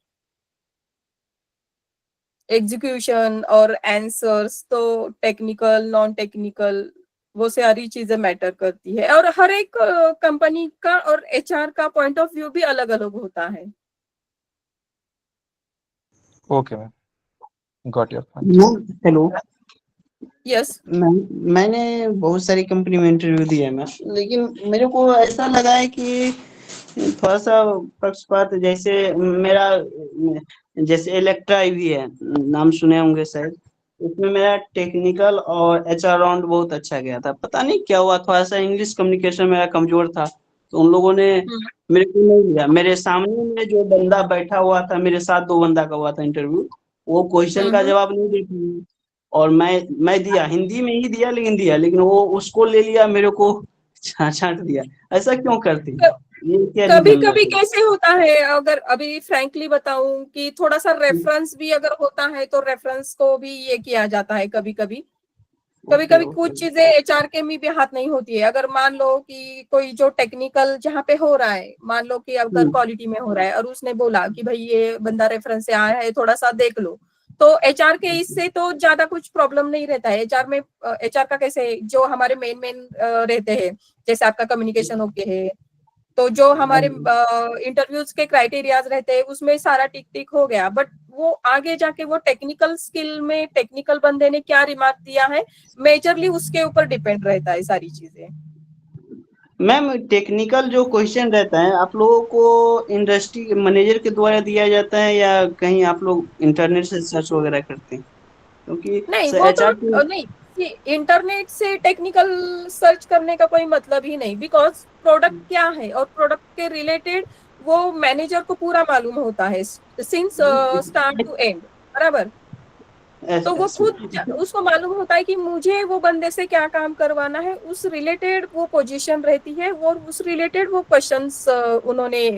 एग्जीक्यूशन और आंसर्स, तो टेक्निकल नॉन टेक्निकल वो सारी चीजें मैटर करती है। और हर एक कंपनी का और HR का पॉइंट ऑफ व्यू भी अलग अलग होता है। Okay ma'am, got your point. Hello. Yes. मैंने बहुत सारी कंपनी में इंटरव्यू दिया है मैम, लेकिन मेरे को ऐसा लगा है कि थोड़ा सा पक्षपात, जैसे मेरा जैसे इलेक्ट्रा भी है, नाम सुने होंगे शायद, उसमें मेरा टेक्निकल और HR राउंड बहुत अच्छा गया था। पता नहीं क्या हुआ, थोड़ा सा इंग्लिश कम्युनिकेशन मेरा कमजोर था, तो उन लोगों ने मेरे को नहीं लिया। मेरे सामने में जो बंदा बैठा हुआ था, मेरे साथ 2 बंदा का हुआ था इंटरव्यू, वो क्वेश्चन का जवाब नहीं दे पाया, और मैं दिया, हिंदी में ही दिया, लेकिन वो उसको ले लिया, मेरे को छांट दिया। ऐसा क्यों करती है? ये क्या कभी रीजन कभी है? कैसे होता है, अगर अभी फ्रैंकली बताऊं कि थोड़ा सा रेफरेंस भी अगर होता है तो रेफरेंस को भी ये किया जाता है। कभी कभी कुछ चीजें HR के में भी हाथ नहीं होती है। अगर मान लो कि कोई जो टेक्निकल जहाँ पे हो रहा है, मान लो कि अगर क्वालिटी में हो रहा है और उसने बोला कि भाई ये बंदा रेफरेंस से आया है, थोड़ा सा देख लो, तो HR के इससे तो ज्यादा कुछ प्रॉब्लम नहीं रहता है। HR का कैसे, जो हमारे मेन रहते हैं, जैसे आपका कम्युनिकेशन ओके है, तो जो हमारे इंटरव्यूज के क्राइटेरियाज रहते हैं उसमें सारा टिक टिक हो गया, बट वो आगे जाके वो टेक्निकल स्किल में टेक्निकल बंदे ने क्या रिमार्क दिया है, मेजरली उसके ऊपर डिपेंड रहता है सारी चीजें। मैम, टेक्निकल जो क्वेश्चन रहता है आप लोगों को इंडस्ट्री मैनेजर के द्वारा दिया जाता है, या कहीं आप लोग इंटरनेट से सर्च वगैरह करते हैं? क्योंकि नहीं, वो HR तो नहीं, इंटरनेट से टेक्निकल सर्च करने का कोई मतलब ही नहीं, बिकॉज प्रोडक्ट क्या है और प्रोडक्ट के रिलेटेड वो मैनेजर को पूरा मालूम होता है सिंस स्टार्ट टू एंड, बराबर। तो वो खुद उसको मालूम होता है कि मुझे वो बंदे से क्या काम करवाना है, उस रिलेटेड वो पोजीशन रहती है, वो उस रिलेटेड वो क्वेश्चंस उन्होंने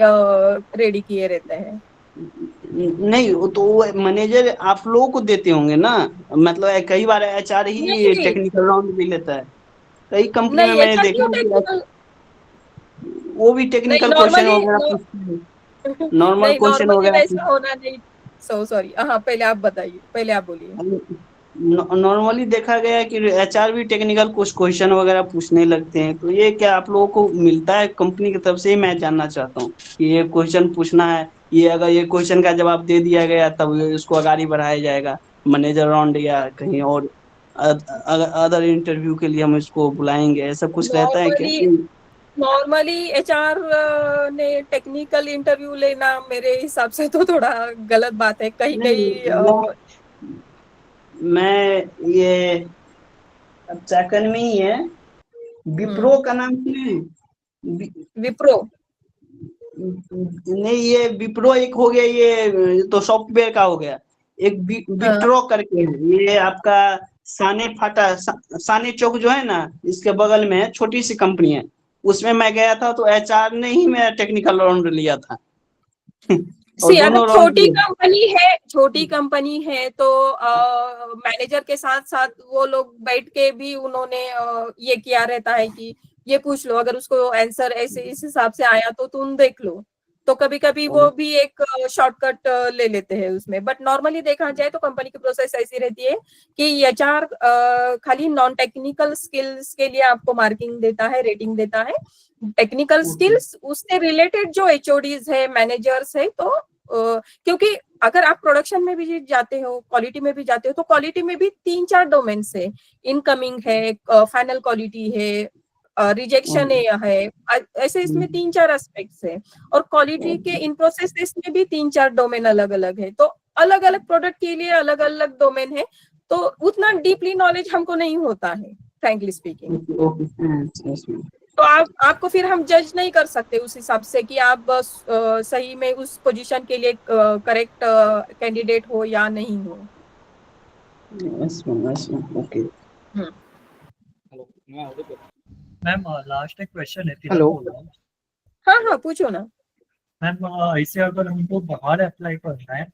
रेडी किए रहते हैं। नहीं, वो तो मैनेजर आप लोगों को देते होंगे ना, मतलब कई बार HR ही नहीं टेक्निकल राउंड भी लेता है। कई कंपनी में नहीं, मैंने HR देखा क्यों है टेक्निकल, कि वो भी नहीं टेक्निकल क्वेश्चन नॉर्मली वगैरह पूछते हैं, नॉर्मल नहीं, क्वेश्चन नॉर्मली वगैरह वैसा होना नहीं। सो सॉरी, हाँ पहले आप बताइए, पहले आप बोलिए। नॉर्मली देखा गया है कि HR भी टेक्निकल कुछ क्वेश्चन वगैरह पूछने लगते हैं। तो ये क्या आप लोगों को मिलता है कंपनी की तरफ से? मैं जानना चाहता हूँ कि ये क्वेश्चन पूछना है, ये अगर ये क्वेश्चन का जवाब दे दिया गया तब इसको आगे बढ़ाया जाएगा मैनेजर राउंड या कहीं और अदर इंटरव्यू के लिए हम इसको बुलाएंगे, ऐसा कुछ रहता है क्या? नॉर्मली HR ने टेक्निकल इंटरव्यू लेना मेरे हिसाब से तो थोड़ा गलत बात है। कहीं कहीं मैं ये चाकन में ही है, विप्रो का नाम सुने हैं? विप्रो नहीं, ये विप्रो एक हो गया, ये तो सॉफ्टवेयर का हो गया। एक विप्रो करके है, ये आपका साने चौक जो है ना, इसके बगल में छोटी सी कंपनी है, उसमें मैं गया था तो एचआर ने ही मेरा टेक्निकल राउंड लिया था। और अगर दोनों राउंड छोटी कंपनी है तो मैनेजर के साथ साथ वो लोग बैठ के भी उन्होंने ये किया रहता है कि ये पूछ लो, अगर उसको आंसर ऐसे इस हिसाब से आया तो तुम देख लो। तो कभी कभी वो भी एक शॉर्टकट ले लेते हैं उसमें। बट नॉर्मली देखा जाए तो कंपनी की प्रोसेस ऐसी रहती है कि एचआर खाली नॉन टेक्निकल स्किल्स के लिए आपको मार्किंग देता है, रेटिंग देता है। टेक्निकल स्किल्स उससे रिलेटेड जो एचओडीज है, मैनेजर्स है, तो क्योंकि अगर आप प्रोडक्शन में भी जाते हो, क्वालिटी में भी जाते हो, तो क्वालिटी में भी 3-4 डोमेन्स है। इनकमिंग है, फाइनल क्वालिटी है, रिजेक्शन है, ऐसे इसमें 3-4 एस्पेक्ट्स है। और क्वालिटी के इन प्रोसेस में भी 3-4 डोमेन अलग अलग है। तो अलग अलग प्रोडक्ट के लिए अलग अलग डोमेन है, तो उतना डीपली नॉलेज हमको नहीं होता है, फ्रैंकली स्पीकिंग। तो आपको फिर हम जज नहीं कर सकते उस हिसाब से कि आप बस सही में उस पोजीशन के लिए करेक्ट कैंडिडेट हो या नहीं हो। ओके। मैम लास्ट एक क्वेश्चन है। हेलो। हाँ पूछो ना। मैम ऐसे अगर हमको बाहर अप्लाई करना है,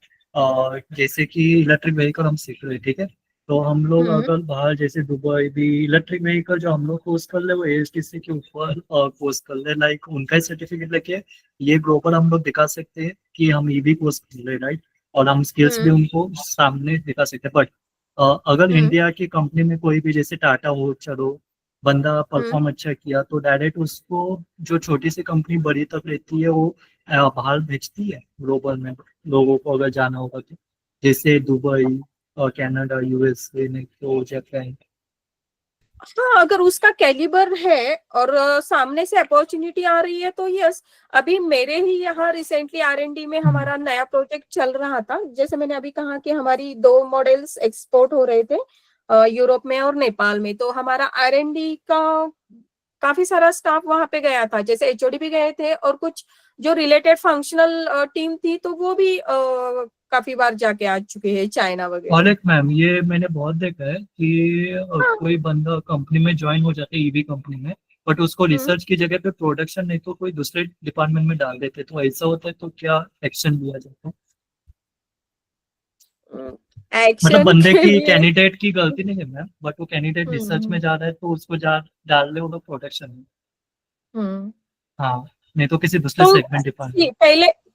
जैसे कि इलेक्ट्रिक व्हीकल हम सीख रहे हैं, ठीक है, तो हम लोग अगर बाहर जैसे दुबई भी इलेक्ट्रिक व्हीकल जो हम लोग कोर्स कर ले वो एएसटीसी के ऊपर कोर्स कर ले, लाइक उनका सर्टिफिकेट लेके ये ग्लोबल हम लोग दिखा सकते हैं कि हम ईवी कोर्स कर ले, राइट, और हम स्किल्स भी उनको सामने दिखा सकते हैं। बट अगर इंडिया की कंपनी में कोई भी जैसे टाटा हो, चलो बंदा परफॉर्म अच्छा किया तो डायरेक्ट उसको जो छोटी सी कंपनी बड़ी तक रहती है वो बाहर भेजती है ग्लोबल में लोगों को अगर जाना होगा तो, जैसे दुबई और कनाडा, यूएसए, तो जापान। हाँ, अगर उसका कैलिबर है और सामने से अपॉर्चुनिटी आ रही है तो यस। अभी मेरे ही यहाँ रिसेंटली आरएनडी में हमारा नया प्रोजेक्ट चल रहा था। जैसे मैंने अभी कहा कि हमारी 2 मॉडल्स एक्सपोर्ट हो रहे थे यूरोप में और नेपाल में। तो हमारा आरएनडी का काफी सारा स्टाफ वहां पे गया था, जैसे एचओडी भी गए थे और कुछ जो रिलेटेड फंक्शनल टीम थी तो वो भी काफी बार जाके आ चुके हैं, चाइना वगैरह। और एक मैम ये मैंने बहुत देखा है कि कोई बंदा कंपनी में ज्वाइन हो जाता है ईवी कंपनी में, बट उसको रिसर्च की जगह पे प्रोडक्शन नहीं तो कोई दूसरे डिपार्टमेंट में डाल देते, तो ऐसा होता है तो क्या एक्शन लिया जाता है? मतलब बंदे की कैंडिडेट की गलती नहीं है मैम, बट वो कैंडिडेट रिसर्च में जा रहा है तो उसको डाल दे वो लोग प्रोडक्शन में। हाँ, नहीं तो किसी दूसरे सेगमेंट डिपार्टमेंट।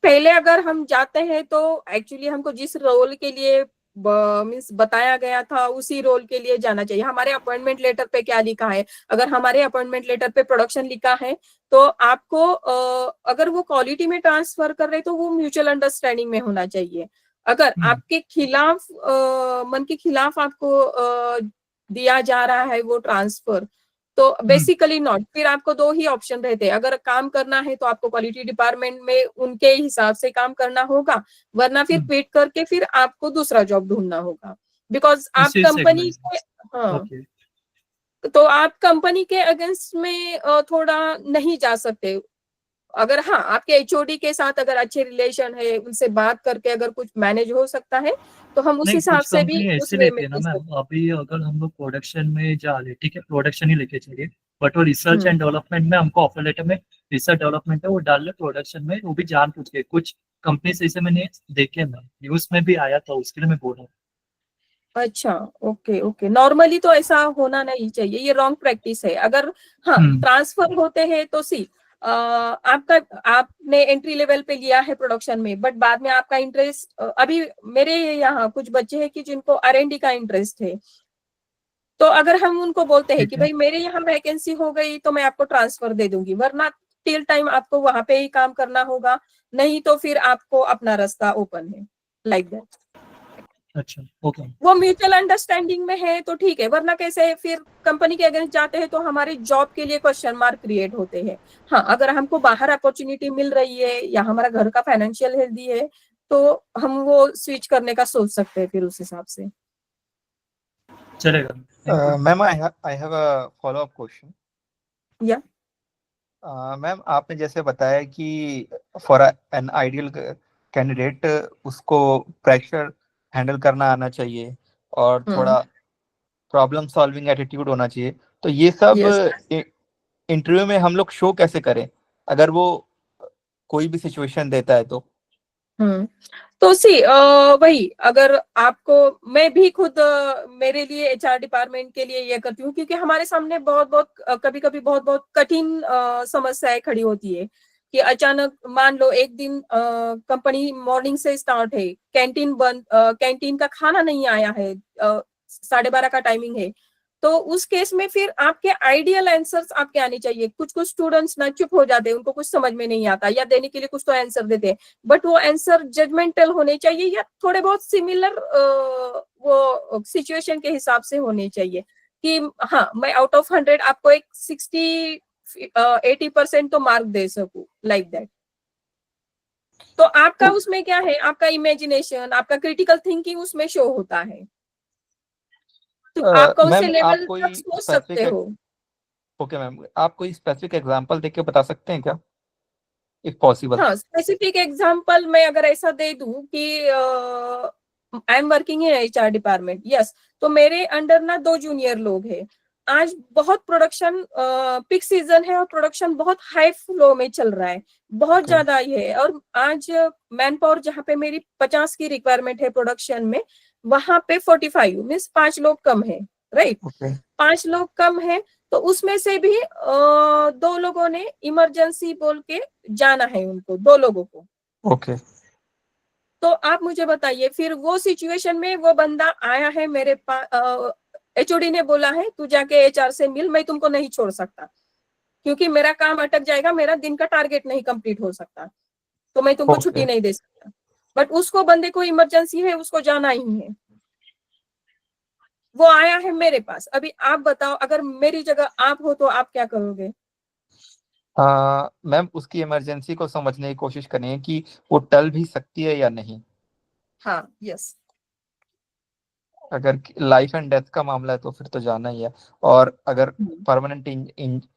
पहले अगर हम जाते हैं तो एक्चुअली हमको जिस रोल के लिए मीन्स बताया गया था उसी रोल के लिए जाना चाहिए। हमारे अपॉइंटमेंट लेटर पे क्या लिखा है, अगर हमारे अपॉइंटमेंट लेटर पे प्रोडक्शन लिखा है तो आपको अगर वो क्वालिटी में ट्रांसफर कर रहे तो वो म्यूचुअल अंडरस्टैंडिंग में होना चाहिए। अगर आपके खिलाफ मन के खिलाफ आपको दिया जा रहा है वो ट्रांसफर, तो बेसिकली नॉट। फिर आपको 2 ही ऑप्शन रहते हैं, अगर काम करना है तो आपको क्वालिटी डिपार्टमेंट में उनके हिसाब से काम करना होगा, वरना फिर क्विट करके फिर आपको दूसरा जॉब ढूंढना होगा। बिकॉज आप कंपनी के तो आप कंपनी के अगेंस्ट में थोड़ा नहीं जा सकते। अगर आपके एचओडी के साथ अगर अच्छे रिलेशन है, उनसे बात करके अगर कुछ मैनेज हो सकता है तो हम उस हिसाब से भी उस वे में। अभी अगर हम लोग प्रोडक्शन में जा रहे, ठीक है, प्रोडक्शन ही लेके चलिए, बट वो रिसर्च एंड डेवलपमेंट में हमको ऑफर लेटर में रिसर्च डेवलपमेंट है वो डाल ले प्रोडक्शन में, वो भी जान पूछ के। कुछ कंपनी से इसे मैंने देखे ना, न्यूज में भी आया था, उसके लिए मैं बोल रहा हूँ। अच्छा, ओके। नॉर्मली तो ऐसा होना नहीं चाहिए, ये रॉन्ग प्रैक्टिस है। अगर ट्रांसफर होते हैं तो आपने एंट्री लेवल पे लिया है प्रोडक्शन में, बट बाद में आपका इंटरेस्ट, अभी मेरे यहाँ कुछ बच्चे हैं कि जिनको आरएनडी का इंटरेस्ट है, तो अगर हम उनको बोलते हैं कि भाई मेरे यहाँ वैकेंसी हो गई तो मैं आपको ट्रांसफर दे दूंगी, वरना टिल टाइम आपको वहां पे ही काम करना होगा, नहीं तो फिर आपको अपना रास्ता ओपन है, लाइक दैट। अच्छा, ओके। वो म्यूचुअल अंडरस्टैंडिंग में है तो ठीक है, वरना कैसे फिर कंपनी के अगेंस्ट जाते हैं तो हमारे जॉब के लिए क्वेश्चन मार्क क्रिएट होते हैं। अगर हमको बाहर अपॉर्चुनिटी मिल रही है या हमारा घर का फाइनेंशियल हेल्दी है तो हम वो स्विच करने का सोच सकते हैं फिर उस हिसाब से। चलेगा। Ma'am I have a follow up question. या मैम आपने जैसे बताया कि फॉर एन आइडियल कैंडिडेट उसको प्रेशर हैंडल करना आना चाहिए और थोड़ा प्रॉब्लम सॉल्विंग एटीट्यूड होना चाहिए। तो ये सब इंटरव्यू में हम लोग शो कैसे करें अगर वो कोई भी सिचुएशन देता है तो? तो वही, अगर आपको, मैं भी खुद मेरे लिए एचआर डिपार्टमेंट के लिए ये करती हूँ, क्योंकि हमारे सामने बहुत कभी कभी बहुत कठिन समस्याएं खड़ी होती है कि अचानक मान लो एक दिन कंपनी मॉर्निंग से स्टार्ट है, कैंटीन बंद, कैंटीन का खाना नहीं आया है, 12:30 का टाइमिंग है, तो उस केस में फिर आपके आइडियल आंसर्स आपके आने चाहिए। कुछ स्टूडेंट्स ना चुप हो जाते हैं, उनको कुछ समझ में नहीं आता, या देने के लिए कुछ तो आंसर देते हैं, बट वो आंसर जजमेंटल होने चाहिए या थोड़े बहुत सिमिलर वो सिचुएशन के हिसाब से होने चाहिए कि हाँ, मैं आउट ऑफ 100 आपको एक 60-80% तो मार्क दे सकूं, लाइक दैट। तो आपका उसमें क्या है, आपका इमेजिनेशन, आपका क्रिटिकल थिंकिंग उसमें शो होता है, तो आप कौन से लेवल तक सोच सकते हो। ओके मैम, आप कोई स्पेसिफिक एग्जांपल देके बता सकते हैं क्या, इफ पॉसिबल? हाँ, स्पेसिफिक एग्जांपल मैं अगर ऐसा दे दूं कि I am working in HR department, yes, तो मेरे अंडर ना 2 जूनियर लोग हैं। आज बहुत प्रोडक्शन पिक सीजन है और प्रोडक्शन बहुत हाई फ्लो में चल रहा है, बहुत ज्यादा ही है, और आज मैन पावर जहाँ पे मेरी 50 की रिक्वायरमेंट है प्रोडक्शन में, वहां पे 45 मीन्स 5 लोग कम है, राइट? 5 लोग कम है, तो उसमें से भी 2 लोगों ने इमरजेंसी बोल के जाना है उनको, 2 लोगों को। ओके। तो आप मुझे बताइए, फिर वो सिचुएशन में वो बंदा आया है मेरे पास, एचओडी ने बोला है तू जाके एचआर से मिल, मैं तुमको नहीं छोड़ सकता क्योंकि मेरा काम अटक जाएगा, मेरा दिन का टारगेट नहीं कंप्लीट हो सकता, तो मैं तुमको छुट्टी नहीं दे सकता। बट उसको बंदे को इमरजेंसी है, उसको जाना ही है, वो आया है मेरे पास। अभी आप बताओ, अगर मेरी जगह आप हो तो आप क्या करोगे? मैम, उसकी इमरजेंसी को समझने की कोशिश करेंगे कि वो टल भी सकती है या नहीं। हाँ, यस। अगर लाइफ एंड डेथ का मामला है तो फिर तो जाना ही है, और अगर परमानेंट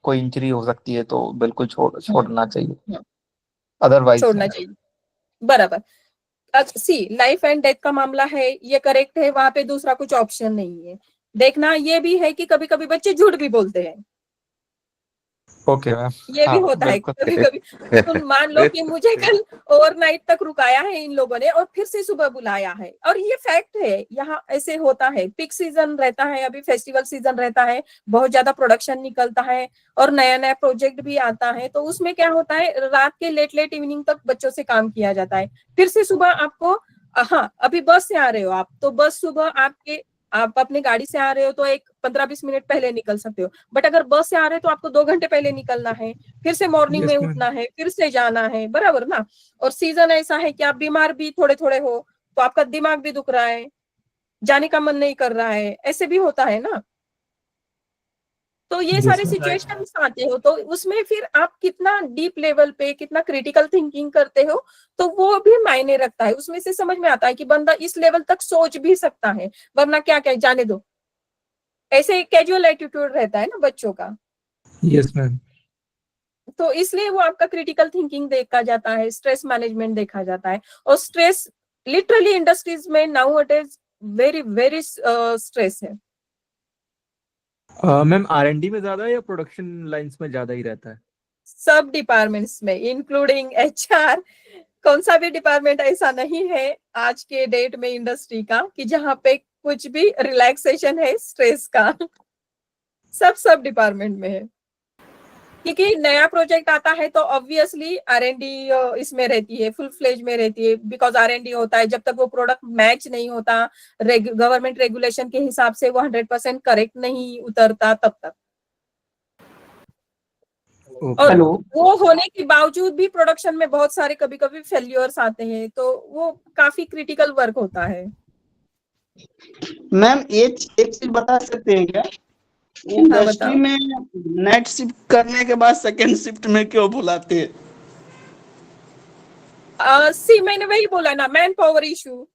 कोई इंजरी हो सकती है तो बिल्कुल छोड़ना चाहिए, अदरवाइज छोड़ना चाहिए, बराबर। सी, लाइफ एंड डेथ का मामला है, ये करेक्ट है, वहां पे दूसरा कुछ ऑप्शन नहीं है। देखना ये भी है कि कभी कभी बच्चे झूठ भी बोलते हैं। ओके मैम, ये भी होता है कभी कभी। तो मान लो कि मुझे कल ओवरनाइट तक रुकाया है इन लोगों ने और फिर से सुबह बुलाया है, और ये फैक्ट है, यहाँ ऐसे होता है। पिक सीजन रहता है, अभी फेस्टिवल सीजन रहता है, बहुत ज्यादा प्रोडक्शन निकलता है और नया नया प्रोजेक्ट भी आता है, तो उसमें क्या होता है, रात के लेट इवनिंग तक बच्चों से काम किया जाता है। फिर से सुबह आपको, हाँ, अभी बस से आ रहे हो आप, तो बस सुबह आप अपने गाड़ी से आ रहे हो तो एक 15-20 मिनट पहले निकल सकते हो, बट अगर बस से आ रहे हो तो आपको 2 घंटे पहले निकलना है, फिर से मॉर्निंग में उठना है, फिर से जाना है, बराबर ना? और सीजन ऐसा है कि आप बीमार भी थोड़े थोड़े हो, तो आपका दिमाग भी दुख रहा है, जाने का मन नहीं कर रहा है, ऐसे भी होता है ना? तो ये सारे सिचुएशंस आते हो, तो उसमें फिर आप कितना डीप लेवल पे, कितना क्रिटिकल थिंकिंग करते हो, तो वो भी मायने रखता है। उसमें से समझ में आता है कि बंदा इस लेवल तक सोच भी सकता है, वरना क्या क्या जाने दो, ऐसे कैजुअल एटीट्यूड रहता है ना बच्चों का। Yes ma'am. तो इसलिए वो आपका क्रिटिकल थिंकिंग देखा जाता है, स्ट्रेस मैनेजमेंट देखा जाता है, और स्ट्रेस लिटरली इंडस्ट्रीज में now it is very stress है। मैम, R&D में ज्यादा या प्रोडक्शन लाइंस में ज्यादा ही रहता है? सब डिपार्टमेंट्स में, इंक्लूडिंग एचआर, कौन सा भी डिपार्टमेंट ऐसा नहीं है आज के डेट में इंडस्ट्री का कि जहाँ पे कुछ भी रिलैक्सेशन है स्ट्रेस का। सब डिपार्टमेंट में है, क्योंकि नया प्रोजेक्ट आता है तो ऑब्वियसली R&D इसमें रहती है, फुल फ्लेज में रहती है, बिकॉज R&D होता है। जब तक वो प्रोडक्ट मैच नहीं होता गवर्नमेंट रेगुलेशन के हिसाब से, वो 100% करेक्ट नहीं उतरता तब तक। और वो होने के बावजूद भी प्रोडक्शन में बहुत सारे कभी कभी फेल्यूर्स आते हैं, तो वो काफी क्रिटिकल वर्क होता है। मैम, एक चीज बता सकते हैं क्या, इंडस्ट्री में नाइट शिफ्ट करने के बाद सेकंड शिफ्ट में क्यों बुलाते हैं? सी, मैंने वही बोला ना, मैन पावर इशू।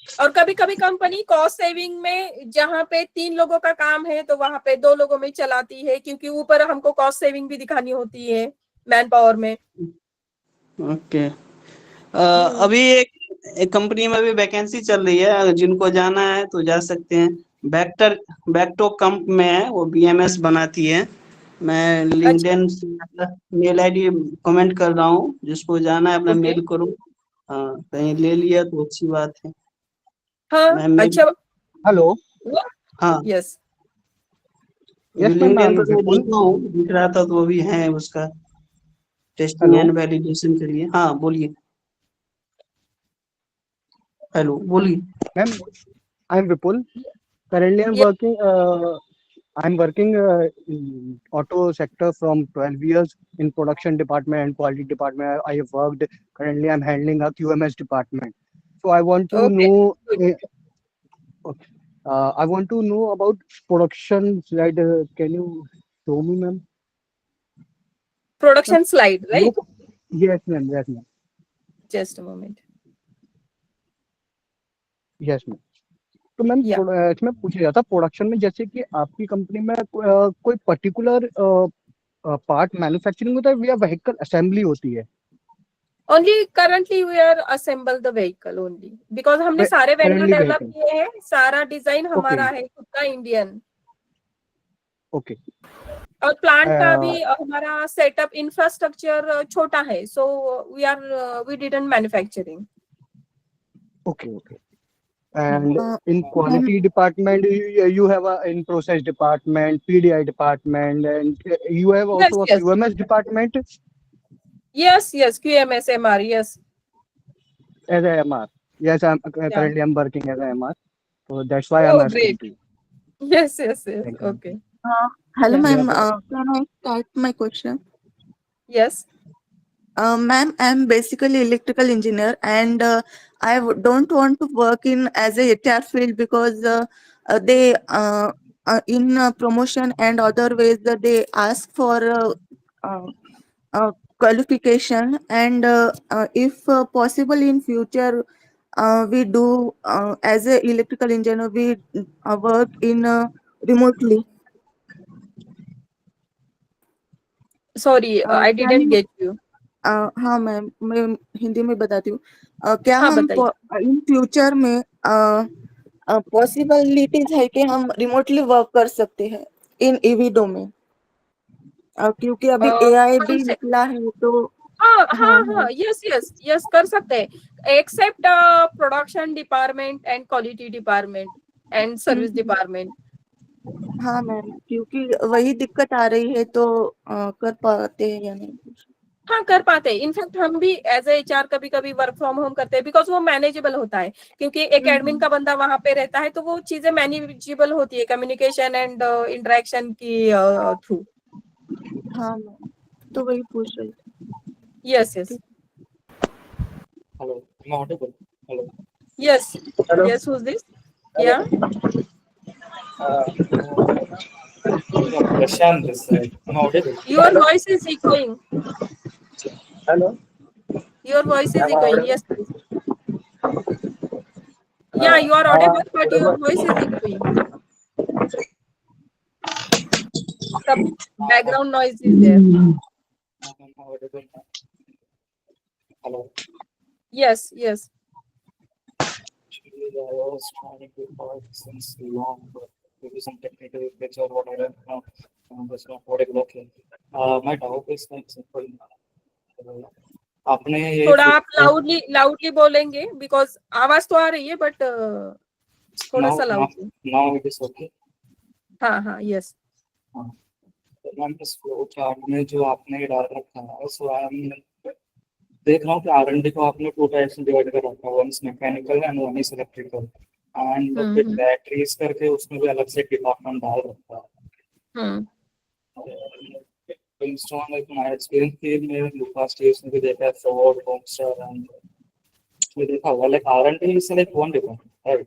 और कभी कभी कंपनी कॉस्ट सेविंग में जहाँ पे 3 लोगों का काम है तो वहां पे 2 लोगों में चलाती है, क्योंकि ऊपर हमको कॉस्ट सेविंग भी दिखानी होती है मैन पावर में। ओके। अभी एक कंपनी में भी वैकेंसी चल रही है, जिनको जाना है तो जा सकते हैं। बैकटॉक कंप में है, वो बीएमएस बनाती है। मैं लिंक्डइन से मेल आईडी कमेंट कर रहा हूँ, जिसको जाना है अपना Okay. मेल करो। हाँ, कहीं ले लिया तो अच्छी बात है। हाँ, मैं मेल अच्छा। हेलो। हाँ, yes Yes, ma'am, LinkedIn I'm पर मैं Vipul. देखा हूँ, दिख रहा था, तो वो भी है उसका टेस्टिंग Hello. एंड वैलिडेशन के लिए। हाँ बोलिए। हेलो बोलिए। Ma'am, I'm Vipul. Currently, I'm working in auto sector from 12 years in production department and quality department. I have worked. Currently, I'm handling a QMS department. So I want to Okay. know. I want to know about production slide. Can you show me, ma'am? Production slide, right? Yes, ma'am. Yes, ma'am. Just a moment. Yes ma'am. तो ma'am इसमें पूछा जाता production में, जैसे कि आपकी company में कोई पर्टिकुलर पार्ट मैन्युफैक्चरिंग होता है या व्हीकल असेंबली होती है? Only currently we are assemble the vehicle only because हमने सारे वेंडर currently डेवलप vehicle. किए हैं, सारा डिजाइन हमारा Okay. है खुद का इंडियन। ओके। और प्लांट का भी हमारा सेटअप इंफ्रास्ट्रक्चर छोटा है, so we didn't manufacturing. Okay okay. And in quality department, you have a in process department, PDI department, and you have also Yes, a QMS department yes, QMS, MR, yes. as a MR. Yes, currently I'm working as a MR, so that's why I'm Oh, asking great. to you. Yes, Thank you. okay. Hello, Yeah. ma'am. Can I start my question? Yes. Ma'am, I'm basically electrical engineer, and don't want to work in as a HR field because they in promotion and other ways that they ask for qualification, and if possible in future we do as a electrical engineer we work in remotely. Sorry, I didn't get you. हाँ ma'am, मैं हिंदी में बताती हूँ। क्या हाँ, हम बताइए। In future में पॉसिबिलिटीज है कि हम रिमोटली वर्क कर सकते हैं इन ईवी डोमेन, क्योंकि अभी एआई भी निकला है तो हाँ, यस कर सकते हैं, except production department and quality department and service department. हाँ मैम, क्योंकि वही दिक्कत आ रही है, तो कर पाते हैं या नहीं? हाँ, कर पाते हैं। इनफैक्ट हम भी एज ए HR कभी कभी वर्क फ्रॉम होम करते हैं, बिकॉज वो मैनेजेबल होता है, क्योंकि एक एडमिन का बंदा वहां पे रहता है, तो वो चीजें मैनेजेबल होती है कम्युनिकेशन एंड इंटरेक्शन की थ्रू। हाँ मैम, तो वही पूछ रही थी। Yes Hello, am I audible? Hello. Yes Hello. Yes, who's this? Yeah. Prashant this side. Am I audible? Your voice is echoing. Hello. Your voice is Am I echoing. audible? Yes, please. Yeah, you are audible, but your voice is echoing. Some background noise is there. Am I audible? Hello. Yes. Actually, I was trying to call since long, but due to some technical glitch or whatever, was not audible. Okay. My doubt is like simple. आपने ये थोड़ा आप loudly बोलेंगे, because आवाज तो आ रही है, but थोड़ा सा loudly. now it is okay. हाँ, यस। मैम, इस फ्लो चार्ट में जो आपने डाल रखा है, सो आई एम देख रहा हूँ कि R&D को आपने 2 टाइप्स में डिवाइड कर रखा है, one is mechanical and one is electrical, and फिर बैटरीज करके उसमें भी अलग से डिपार्टमेंट डाल रखा है। Brimstone, like my experience field में Lucas Steels में भी देखा है, Ford, Homester and में देखा हुआ, like R&D is like one department, right?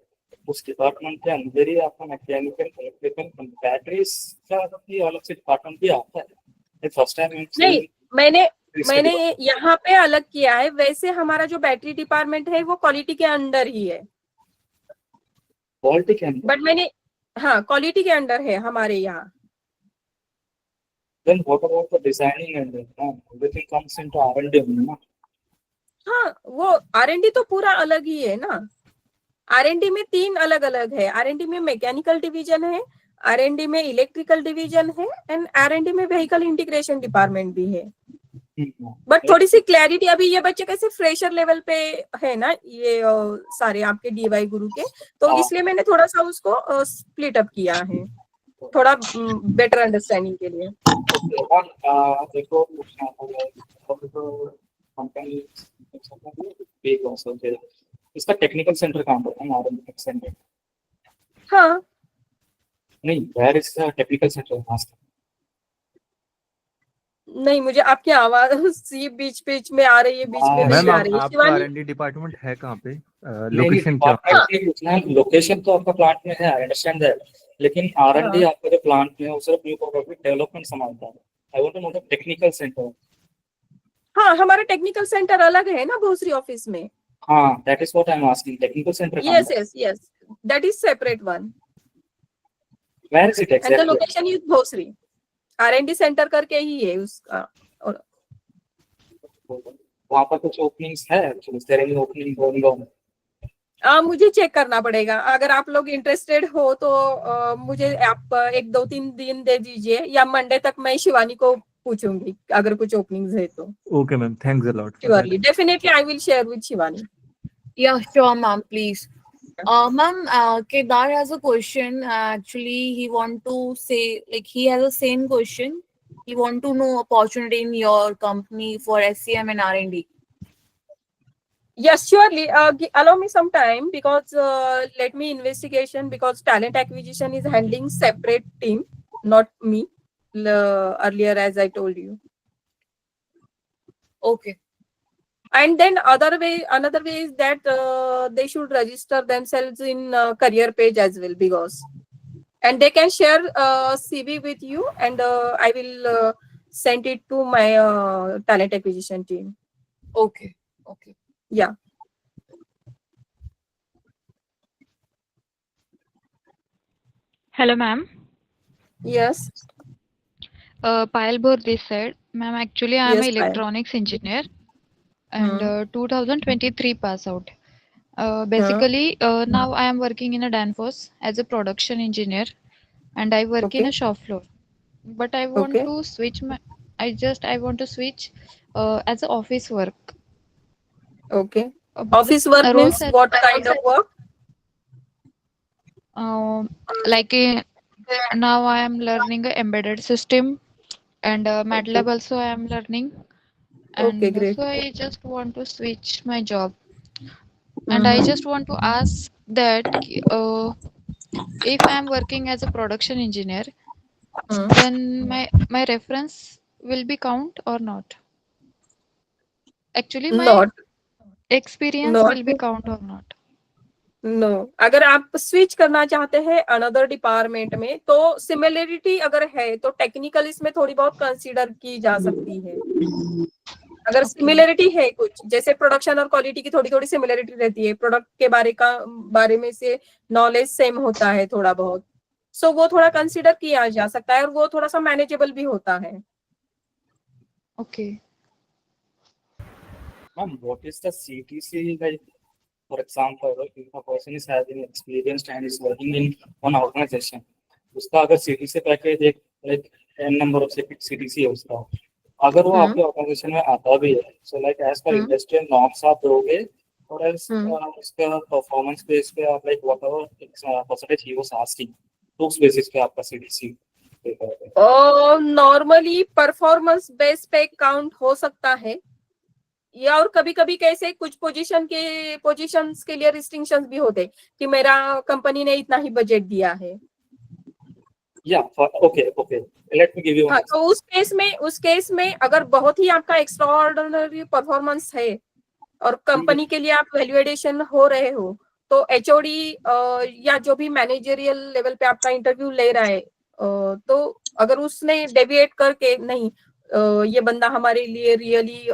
उस डिपार्टमेंट के अंदर ही आपका मैकेनिकल, इलेक्ट्रिकल, बैटरीज का भी अलग से डिपार्टमेंट भी आता है। फर्स्ट टाइम नहीं, मैंने यहाँ पे अलग किया है। वैसे हमारा जो बैटरी डिपार्टमेंट है वो क्वालिटी के अंडर ही है। क्वालिटी के अंदर? बट मैंने क्वालिटी के अंडर है हमारे यहाँ। Then what about the designing and everything comes into R&D only, ना? हाँ, वो R&D तो पूरा अलग ही है ना। R&D में 3 अलग अलग है। R&D में मैकेनिकल डिवीजन है, R&D में इलेक्ट्रिकल डिवीजन है एंड R&D में व्हीकल इंटीग्रेशन डिपार्टमेंट भी है। बट थोड़ी सी क्लैरिटी, अभी ये बच्चे कैसे फ्रेशर लेवल पे है ना, ये सारे आपके DY गुरु के, तो इसलिए मैंने थोड़ा सा उसको स्प्लिट अप किया है, थोड़ा बेटर अंडरस्टैंडिंग के लिए। देखो कंपनी इसका टेक्निकल सेंटर कहाँ पर है? R&D centre? हाँ नहीं, where is the technical centre? नहीं, मुझे आपकी आवाज सी बीच बीच में आ रही है, बीच में नहीं आ रही है। आपका R&D डिपार्टमेंट है कहाँ पे? लोकेशन क्या? लोकेशन तो आपका प्लांट में है, आई अंडरस्टैंड दैट, लेकिन R&D आपका जो प्लांट में है वो सिर्फ न्यू प्रोडक्ट डेवलपमेंट संभालता है। I want to know the technical centre. हाँ, हमारा टेक्निकल सेंटर अलग है ना भोसरी ऑफिस में। हाँ, that is what I am asking, technical centre. yes, that is separate one. Where is it exactly? And the location is Bhosari, R&D centre करके ही है उसका। वहाँ पर कुछ ओपनिंग्स है? Is there any opening going on? मुझे check करना पड़ेगा। अगर आप लोग इंटरेस्टेड हो तो मुझे आप 1-2-3 दिन दे दीजिए, या मंडे तक मैं शिवानी को पूछूंगी अगर कुछ ओपनिंग्स है तो। Okay, ma'am. Thanks a lot. Surely, definitely, I will share with Shivani. Yeah, sure, ma'am, please. Ma'am, Kedar has a question. Actually, he want to say, like, he has the same question. He want to know opportunity in your company for SCM and R&D. Yes, surely. Allow me some time, because let me investigation, because talent acquisition is handling separate team, not me. Earlier, as I told you. Okay. And then another way is that they should register themselves in career page as well, because, and they can share CV with you, and I will send it to my talent acquisition team. Okay. Yeah. Hello, ma'am. Yes. Payal Bhor this side. Ma'am, actually, I am Yes, an Payal. electronics engineer and 2023 pass out. Basically, now I am working in a Danfoss as a production engineer, and I work in a shop floor. But I want to switch I want to switch as a office work. Okay. Office work means what kind of work? Like now I am learning a embedded system, and MATLAB also I am learning. And Okay, great. so I just want to switch my job, and I just want to ask that if I am working as a production engineer, then my reference will be count or not? Actually, my Not. experience Not. will be count or not? No, अगर आप switch करना चाहते हैं another department में, तो similarity अगर है तो टेक्निकल इसमें थोड़ी बहुत कंसीडर की जा सकती है। अगर सिमिलरिटी है कुछ, जैसे प्रोडक्शन और क्वालिटी की थोड़ी थोड़ी सिमिलरिटी रहती है, प्रोडक्ट के बारे में से नॉलेज सेम होता है थोड़ा बहुत, सो वो थोड़ा कंसीडर किया जा सकता है, और वो थोड़ा सा मैनेजेबल भी होता है। Okay ma'am, what is the CTC like? For example, if a person is having experience and is working in one organization, उसका अगर CTC पैकेज एक like n number of CTC है उसका, अगर वो आपके ऑर्गेनाइजेशन में आता भी है, so like as per industrial norms आप दोगे, और एज उसका परफॉर्मेंस बेस पे आप like whatever percentage he was asking, तो उस बेसिस पे आपका CTC नॉर्मली परफॉर्मेंस बेस पे काउंट हो सकता है, या और कभी कभी कैसे कुछ पोजीशंस के लिए रिस्ट्रिक्शंस भी होते कि मेरा कंपनी ने इतना ही बजट दिया है। Okay let me give you. हाँ, तो उस केस में अगर बहुत ही आपका एक्स्ट्राऑर्डिनरी परफॉर्मेंस है और कंपनी के लिए आप वैल्यू एडिशन हो रहे हो, तो HOD या जो भी मैनेजरियल लेवल पे आपका इंटरव्यू ले रहा है, तो अगर उसने डेविएट करके नहीं, ये बंदा हमारे लिए रियली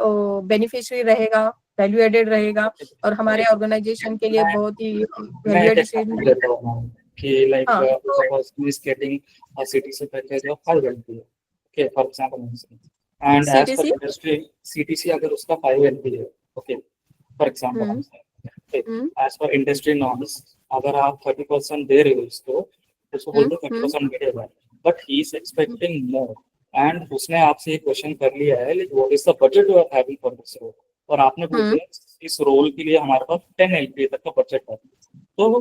बेनिफिशियरी रहेगा, वैल्यू एडेड रहेगा, और हमारे ऑर्गेनाइजेशन के लिए बहुत ही वैल्यू एडेड कि like the person is getting a CTC package of 5 LPA, okay, for example, and as per industry CTC अगर उसका 5 LPA, okay, for example, as per industry norms अगर आप 30% दे रहे हो उसको बोलते 30% मिलेगा, but he is expecting more and उसने आपसे एक क्वेश्चन कर लिया है what is the budget you are having for this role, और आपने बोल दिया इस रोल के लिए हमारे पास 10 LPA तक का बजट है। तो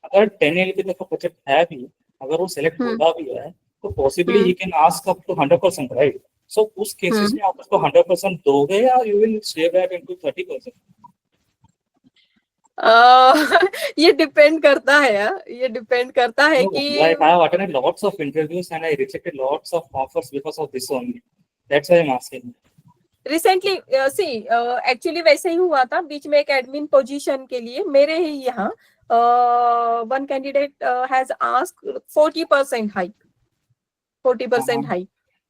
अगर 10 LPA तक का बजट है भी, अगर वो सिलेक्ट होता भी है तो possibly he can ask up to 100%, right? So उस केसेस में आप उसको 100% दोगे या you will stay back into 30%? ये डिपेंड करता है यार, ये डिपेंड करता है कि like I have attended lots of interviews and I rejected lots of offers because of this only. That's why I'm asking. Recently actually वैसे ही हुआ था बीच में एक एडमिन पोजीशन के लिए मेरे ही यहाँ one candidate has asked 40% hike, 40% hike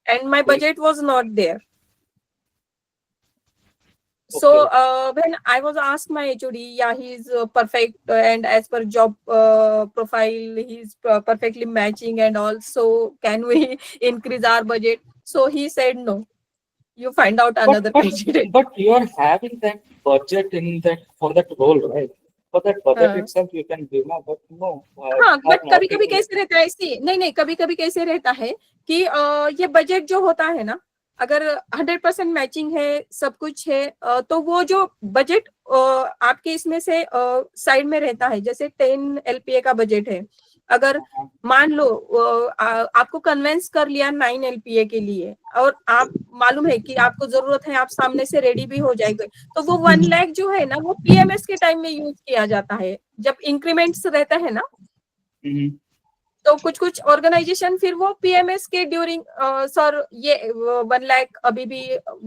and my budget was not there. So when I was asked my HOD, yeah, he's perfect and as per job profile, he's perfectly matching and also can we increase our budget? So he said no. You find out another candidate. But you are having that budget in that for that role, right? For that budget itself you can give now, but no. हाँ, but कभी कभी कैसे रहता है नहीं कभी कभी कैसे रहता है कि ये बजट जो होता है ना, अगर 100% मैचिंग है, सब कुछ है, तो वो जो बजट आपके इसमें से साइड में रहता है. जैसे 10 LPA का बजट है, अगर मान लो आपको कन्वेंस कर लिया 9 LPA के लिए और आप मालूम है कि आपको जरूरत है, आप सामने से रेडी भी हो जाएंगे, तो वो 1 लाख जो है ना, वो PMS के टाइम में यूज किया जाता है जब इंक्रीमेंट्स रहता है ना. तो कुछ कुछ ऑर्गेनाइजेशन फिर वो PMS के ड्यूरिंग सर ये 1 लाख अभी भी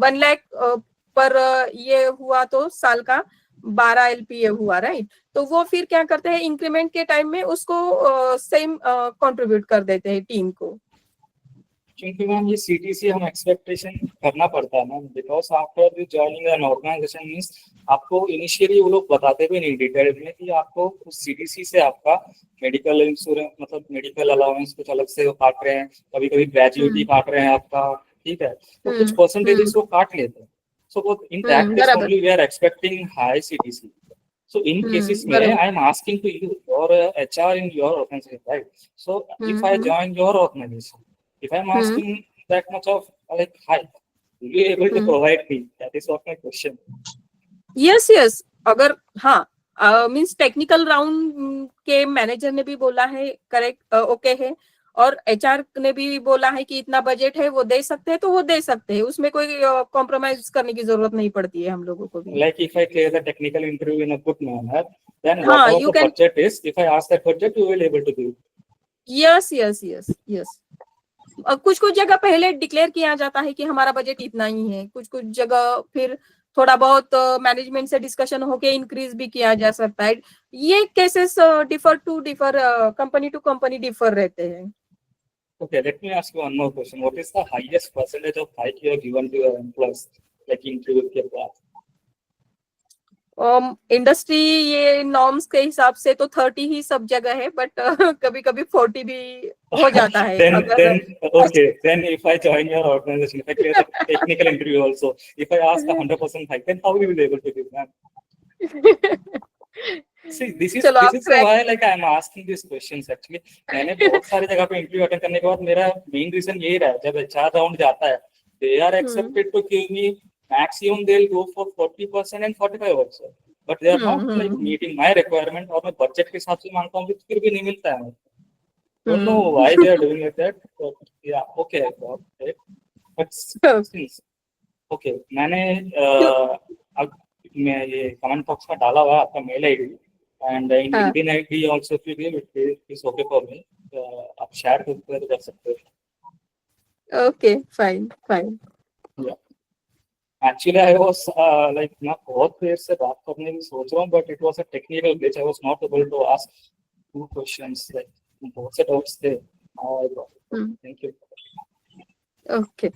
1 लाख पर ये हुआ तो साल का 12 LPA हुआ, राइट? तो वो फिर क्या करते हैं, इंक्रीमेंट के टाइम में उसको सेम कंट्रीब्यूट कर देते हैं टीम को. क्योंकि मैम ये CTC हम एक्सपेक्टेशन करना पड़ता है ma'am, because after joining an organisation means आपको इनिशियली वो लोग बताते भी नहीं डिटेल में कि आपको उस CTC से आपका मेडिकल इंश्योरेंस मतलब मेडिकल अलाउंस कुछ अलग से काट रहे हैं, कभी कभी ग्रेजुएटी काट रहे हैं आपका, ठीक है, तो कुछ परसेंटेज इसको काट लेते हैं. So in that case only we are expecting high CTC. So in cases में I am asking to you, your HR in your organization, right? So if I join your organization, if I am asking that much of like hike, will you able to provide me? That is what my question. Yes. अगर हाँ means technical round के manager ने भी बोला है correct, okay है, और HR ने भी बोला है कि इतना बजट है वो दे सकते हैं, तो वो दे सकते हैं, उसमें कोई कॉम्प्रोमाइज करने की जरूरत नहीं पड़ती है हम लोगों को भी. Like if I clear the technical interview in a good manner, then whatever the budget is, if I ask that budget, you will able to give. Yes. कुछ कुछ जगह पहले डिक्लेयर किया जाता है कि हमारा बजट इतना ही है, कुछ कुछ जगह फिर थोड़ा बहुत मैनेजमेंट से डिस्कशन होके इंक्रीज भी किया जा सकता है. ये cases differ company to company differ रहते हैं. Okay, let me ask you one more question. What is the highest percentage of hike you have given to your employees, like interview के बाद? इंडस्ट्री ये नॉर्म्स के हिसाब से तो 30 ही सब जगह है, बट कभी कभी 40 भी हो जाता है. Then if I join your organization, if I clear the technical interview also, if I ask 100% hike, then how will you be able to give that? See, this is why like I am asking these questions actually. मैंने बहुत सारी जगह पे interview attend करने के बाद मेरा main reason यही रहा, जब HR राउंड जाता है, they are accepted to give me maximum they'll go for 40% and 45 also, but they are not like meeting my requirement, और मैं बजट के हिसाब से मांगता हूँ फिर भी नहीं मिलता है. Don't know why they are doing like that, but yeah, okay, but since okay, मैंने मैं ये कमेंट बॉक्स में डाला हुआ है आपका mail ID and LinkedIn ID also if you give it is okay for me. आप शेयर कर सकते हो. Okay, fine. Yeah. Actually, I was like मैं बहुत देर से बात करने की सोच रहा हूँ, but it was a technical glitch. I was not able to ask 2 questions. Like बहुत से doubts थे. Thank you. Okay.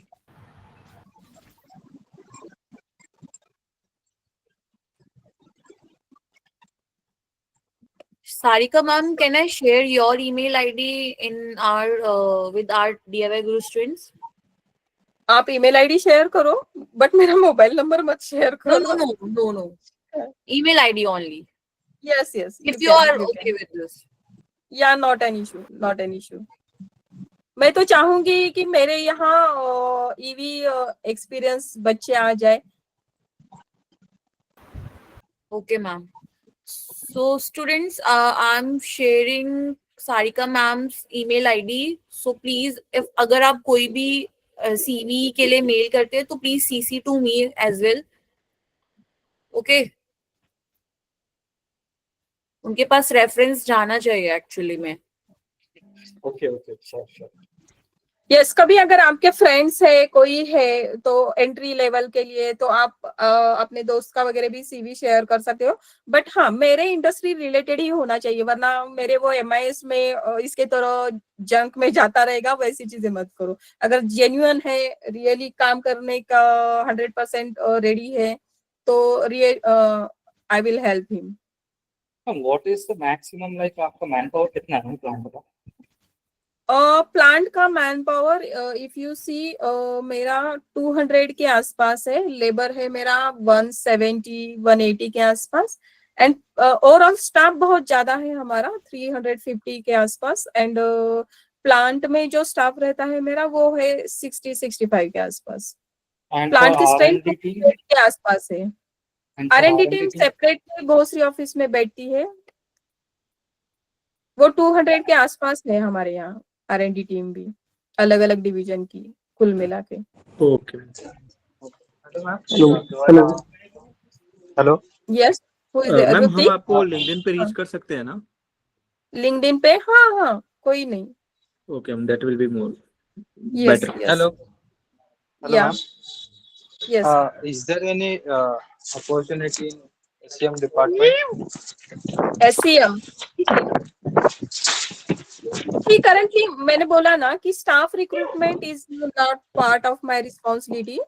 Sarika ma'am, can I share your email ID in our with our DIY Guru students? आप email ID share करो, but मेरा mobile number मत share करो. No. Email ID only. Yes, yes. If you are okay can. with this. Yeah, not an issue. Not an issue. मैं तो चाहूंगी कि मेरे यहाँ ईवी एक्सपीरियंस बच्चे आ जाए. Okay, ma'am. So, students, I'm sharing Sarika ma'am's email ID. So, please, if अगर आप कोई भी CV के लिए मेल करते हैं तो please CC to me as well. Okay. उनके पास रेफरेंस जाना चाहिए एक्चुअली में. Okay, okay, sure. यस, कभी अगर आपके फ्रेंड्स है कोई है तो एंट्री लेवल के लिए तो आप अपने दोस्त का वगैरह भी सीवी शेयर कर सकते हो. बट हाँ, मेरे इंडस्ट्री रिलेटेड ही होना चाहिए, वरना मेरे वो MIS में इसके तरह जंक में जाता रहेगा, वैसी चीजें मत करो. अगर जेन्युइन है, रियली काम करने का 100% रेडी है तो I will help him. What is the maximum like आपका मैन पावर कितना है प्लांट का? प्लांट का man power if you see मेरा 200 के आसपास है. लेबर है मेरा 170 180 के आसपास. एंड ओवरऑल स्टाफ बहुत ज्यादा है हमारा 350 के आसपास. एंड प्लांट में जो स्टाफ रहता है मेरा वो है 60-65 के आसपास. प्लांट की स्ट्रेंथ के आसपास है. R&D टीम सेपरेट भोसरी ऑफिस में बैठती है. वो 200 के आसपास है हमारे यहाँ. R&D टीम भी अलग अलग डिवीजन की कुल मिला के. ओके. हेलो. यस, मैम हम आपको लिंक्डइन पे रीच कर सकते हैं ना? लिंक्डइन पे? हाँ, कोई नहीं. Okay, that will be more better. Hello. Yeah. Yes. Is there any opportunity in SCM department? SCM. Currently मैंने बोला ना कि staff recruitment is not part of my responsibility.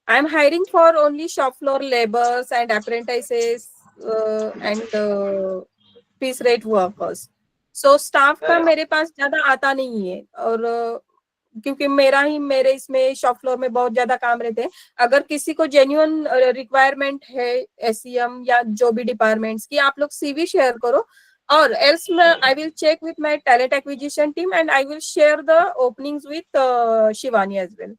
I am hiring for only shop floor labours and apprentices and piece rate workers. So staff का मेरे पास ज्यादा आता नहीं है. और क्योंकि मेरे इसमें शॉप फ्लोर में बहुत ज्यादा काम रहते हैं. अगर किसी को जेन्युइन रिक्वायरमेंट है SCM या जो भी डिपार्टमेंट्स की, आप लोग CV शेयर करो. और else I will check with my talent acquisition team and I will share the openings with Shivani as well.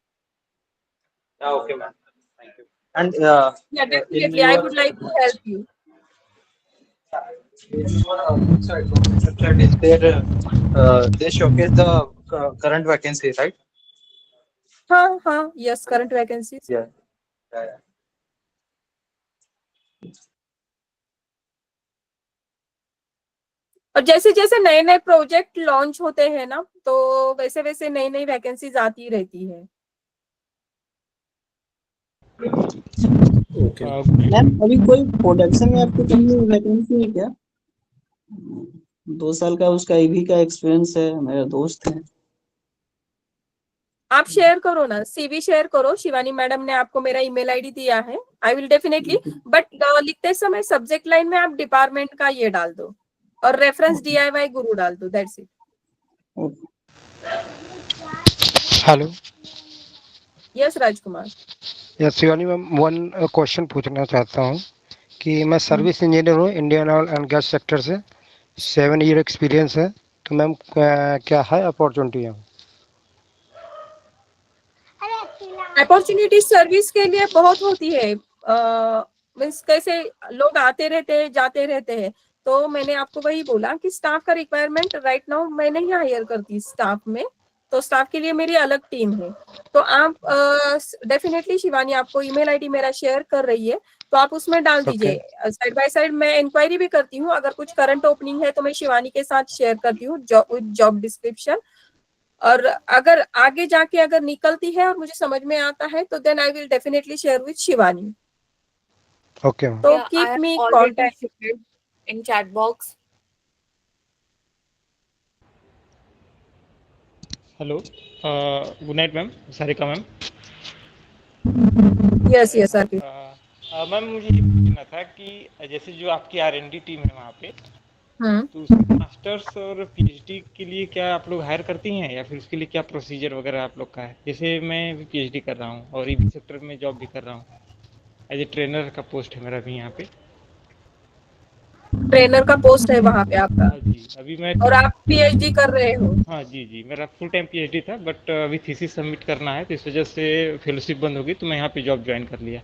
Okay, ma'am. Thank you. And yeah, definitely I would like to help you. Website is there. They showcase the current vacancy, right? हाँ, yes, current vacancies. Yeah. और जैसे जैसे नए नए project launch होते हैं ना, तो वैसे वैसे नई नई वैकेंसीज आती रहती है. मैम अभी कोई प्रोडक्शन में आपकी कंपनी में वैकेंसी है क्या? 2 साल का उसका EV का एक्सपीरियंस है, मेरा दोस्त है. आप शेयर करो ना, CV शेयर करो. शिवानी मैडम ने आपको मेरा ईमेल ID दिया है. आई विल डेफिनेटली, बट लिखते समय सब्जेक्ट लाइन में आप डिपार्टमेंट का ये डाल दो और रेफरेंस DIY गुरु डाल दो. That's it. Hello. Yes Rajkumar. Yes Shivani ma'am, one question पूछना चाहता हूँ कि मैं सर्विस इंजीनियर हूँ Indian oil and gas sector से. 7 ईयर एक्सपीरियंस है. तो मैम क्या है अपॉर्चुनिटी यहाँ? अपॉर्चुनिटी सर्विस के लिए बहुत होती है. मीन्स कैसे लोग आते रहते हैं जाते रहते हैं. तो मैंने आपको वही बोला कि स्टाफ का रिक्वायरमेंट राइट नाउ मैं नहीं हायर करती स्टाफ में. तो स्टाफ के लिए मेरी अलग टीम है. तो आप डेफिनेटली शिवानी आपको ईमेल ID मेरा शेयर कर रही है, तो आप उसमें डाल दीजिए. साइड बाय साइड मैं इंक्वायरी भी करती हूँ. अगर कुछ करंट ओपनिंग है तो मैं शिवानी के साथ शेयर करती हूँ जॉब डिस्क्रिप्शन. और अगर आगे जाके अगर निकलती है और मुझे समझ में आता है तो then I will definitely share with Shivani. Okay. तो keep me contact in chat box. Hello. Good night ma'am. Sarika ma'am. Yes sir. Ma'am मुझे ये पूछना था कि जैसे जो आपकी R&D टीम है वहाँ पे, तो मास्टर्स और PhD के लिए क्या आप लोग हायर करती हैं या फिर उसके लिए क्या प्रोसीजर वगैरह आप लोग का है? जैसे मैं भी PhD कर रहा हूँ और EV सेक्टर में जॉब भी कर रहा हूँ. एज ए ट्रेनर का पोस्ट है मेरा भी यहाँ पे. ट्रेनर का पोस्ट है वहाँ पे आपका, हाँ जी, अभी मैं और आप पीएचडी कर रहे हो। हाँ जी जी, मेरा फुल टाइम पीएचडी था, बट अभी थीसिस सबमिट करना है, तो इस वजह से फेलोशिप बंद हो गई, तो मैं यहाँ पे जॉब ज्वाइन कर लिया।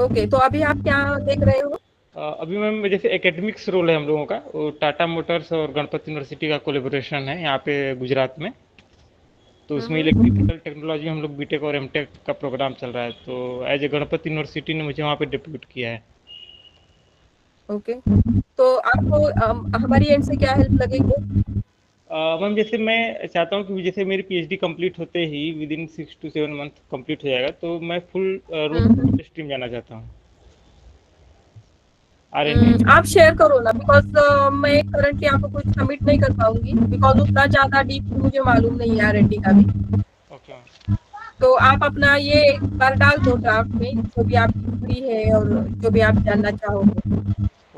ओके, तो अभी आप क्या देख रहे हो? अभी मैम जैसे एकेडमिक्स रोल है हम लोगों का, वो टाटा मोटर्स और गणपति यूनिवर्सिटी का कोलेबोरेशन है यहाँ पे गुजरात में, तो उसमें इलेक्ट्रिकल टेक्नोलॉजी हम लोग बीटेक और एमटेक का प्रोग्राम चल रहा है, तो एज ए गणपति यूनिवर्सिटी ने मुझे वहाँ पे डिप्यूट किया है। ओके, तो आपको हमारी एंड से क्या हेल्प लगेगी? मैम जैसे मैं चाहता हूँ कि जैसे मेरी पीएचडी कंप्लीट होते ही within 6 to 7 month complete हो जाएगा, तो मैं फुल रूट स्ट्रीम जाना चाहता हूँ। आप शेयर करो ना, बिकॉज मैं करंटली आपको कुछ सबमिट नहीं कर पाऊंगी, बिकॉज उतना ज्यादा डीप मुझे मालूम नहीं है आरएनडी का भी। तो आप अपना ये एक बार डाल दो ड्राफ्ट में, जो भी आपकी फ्री है और जो भी आप जानना चाहोगे,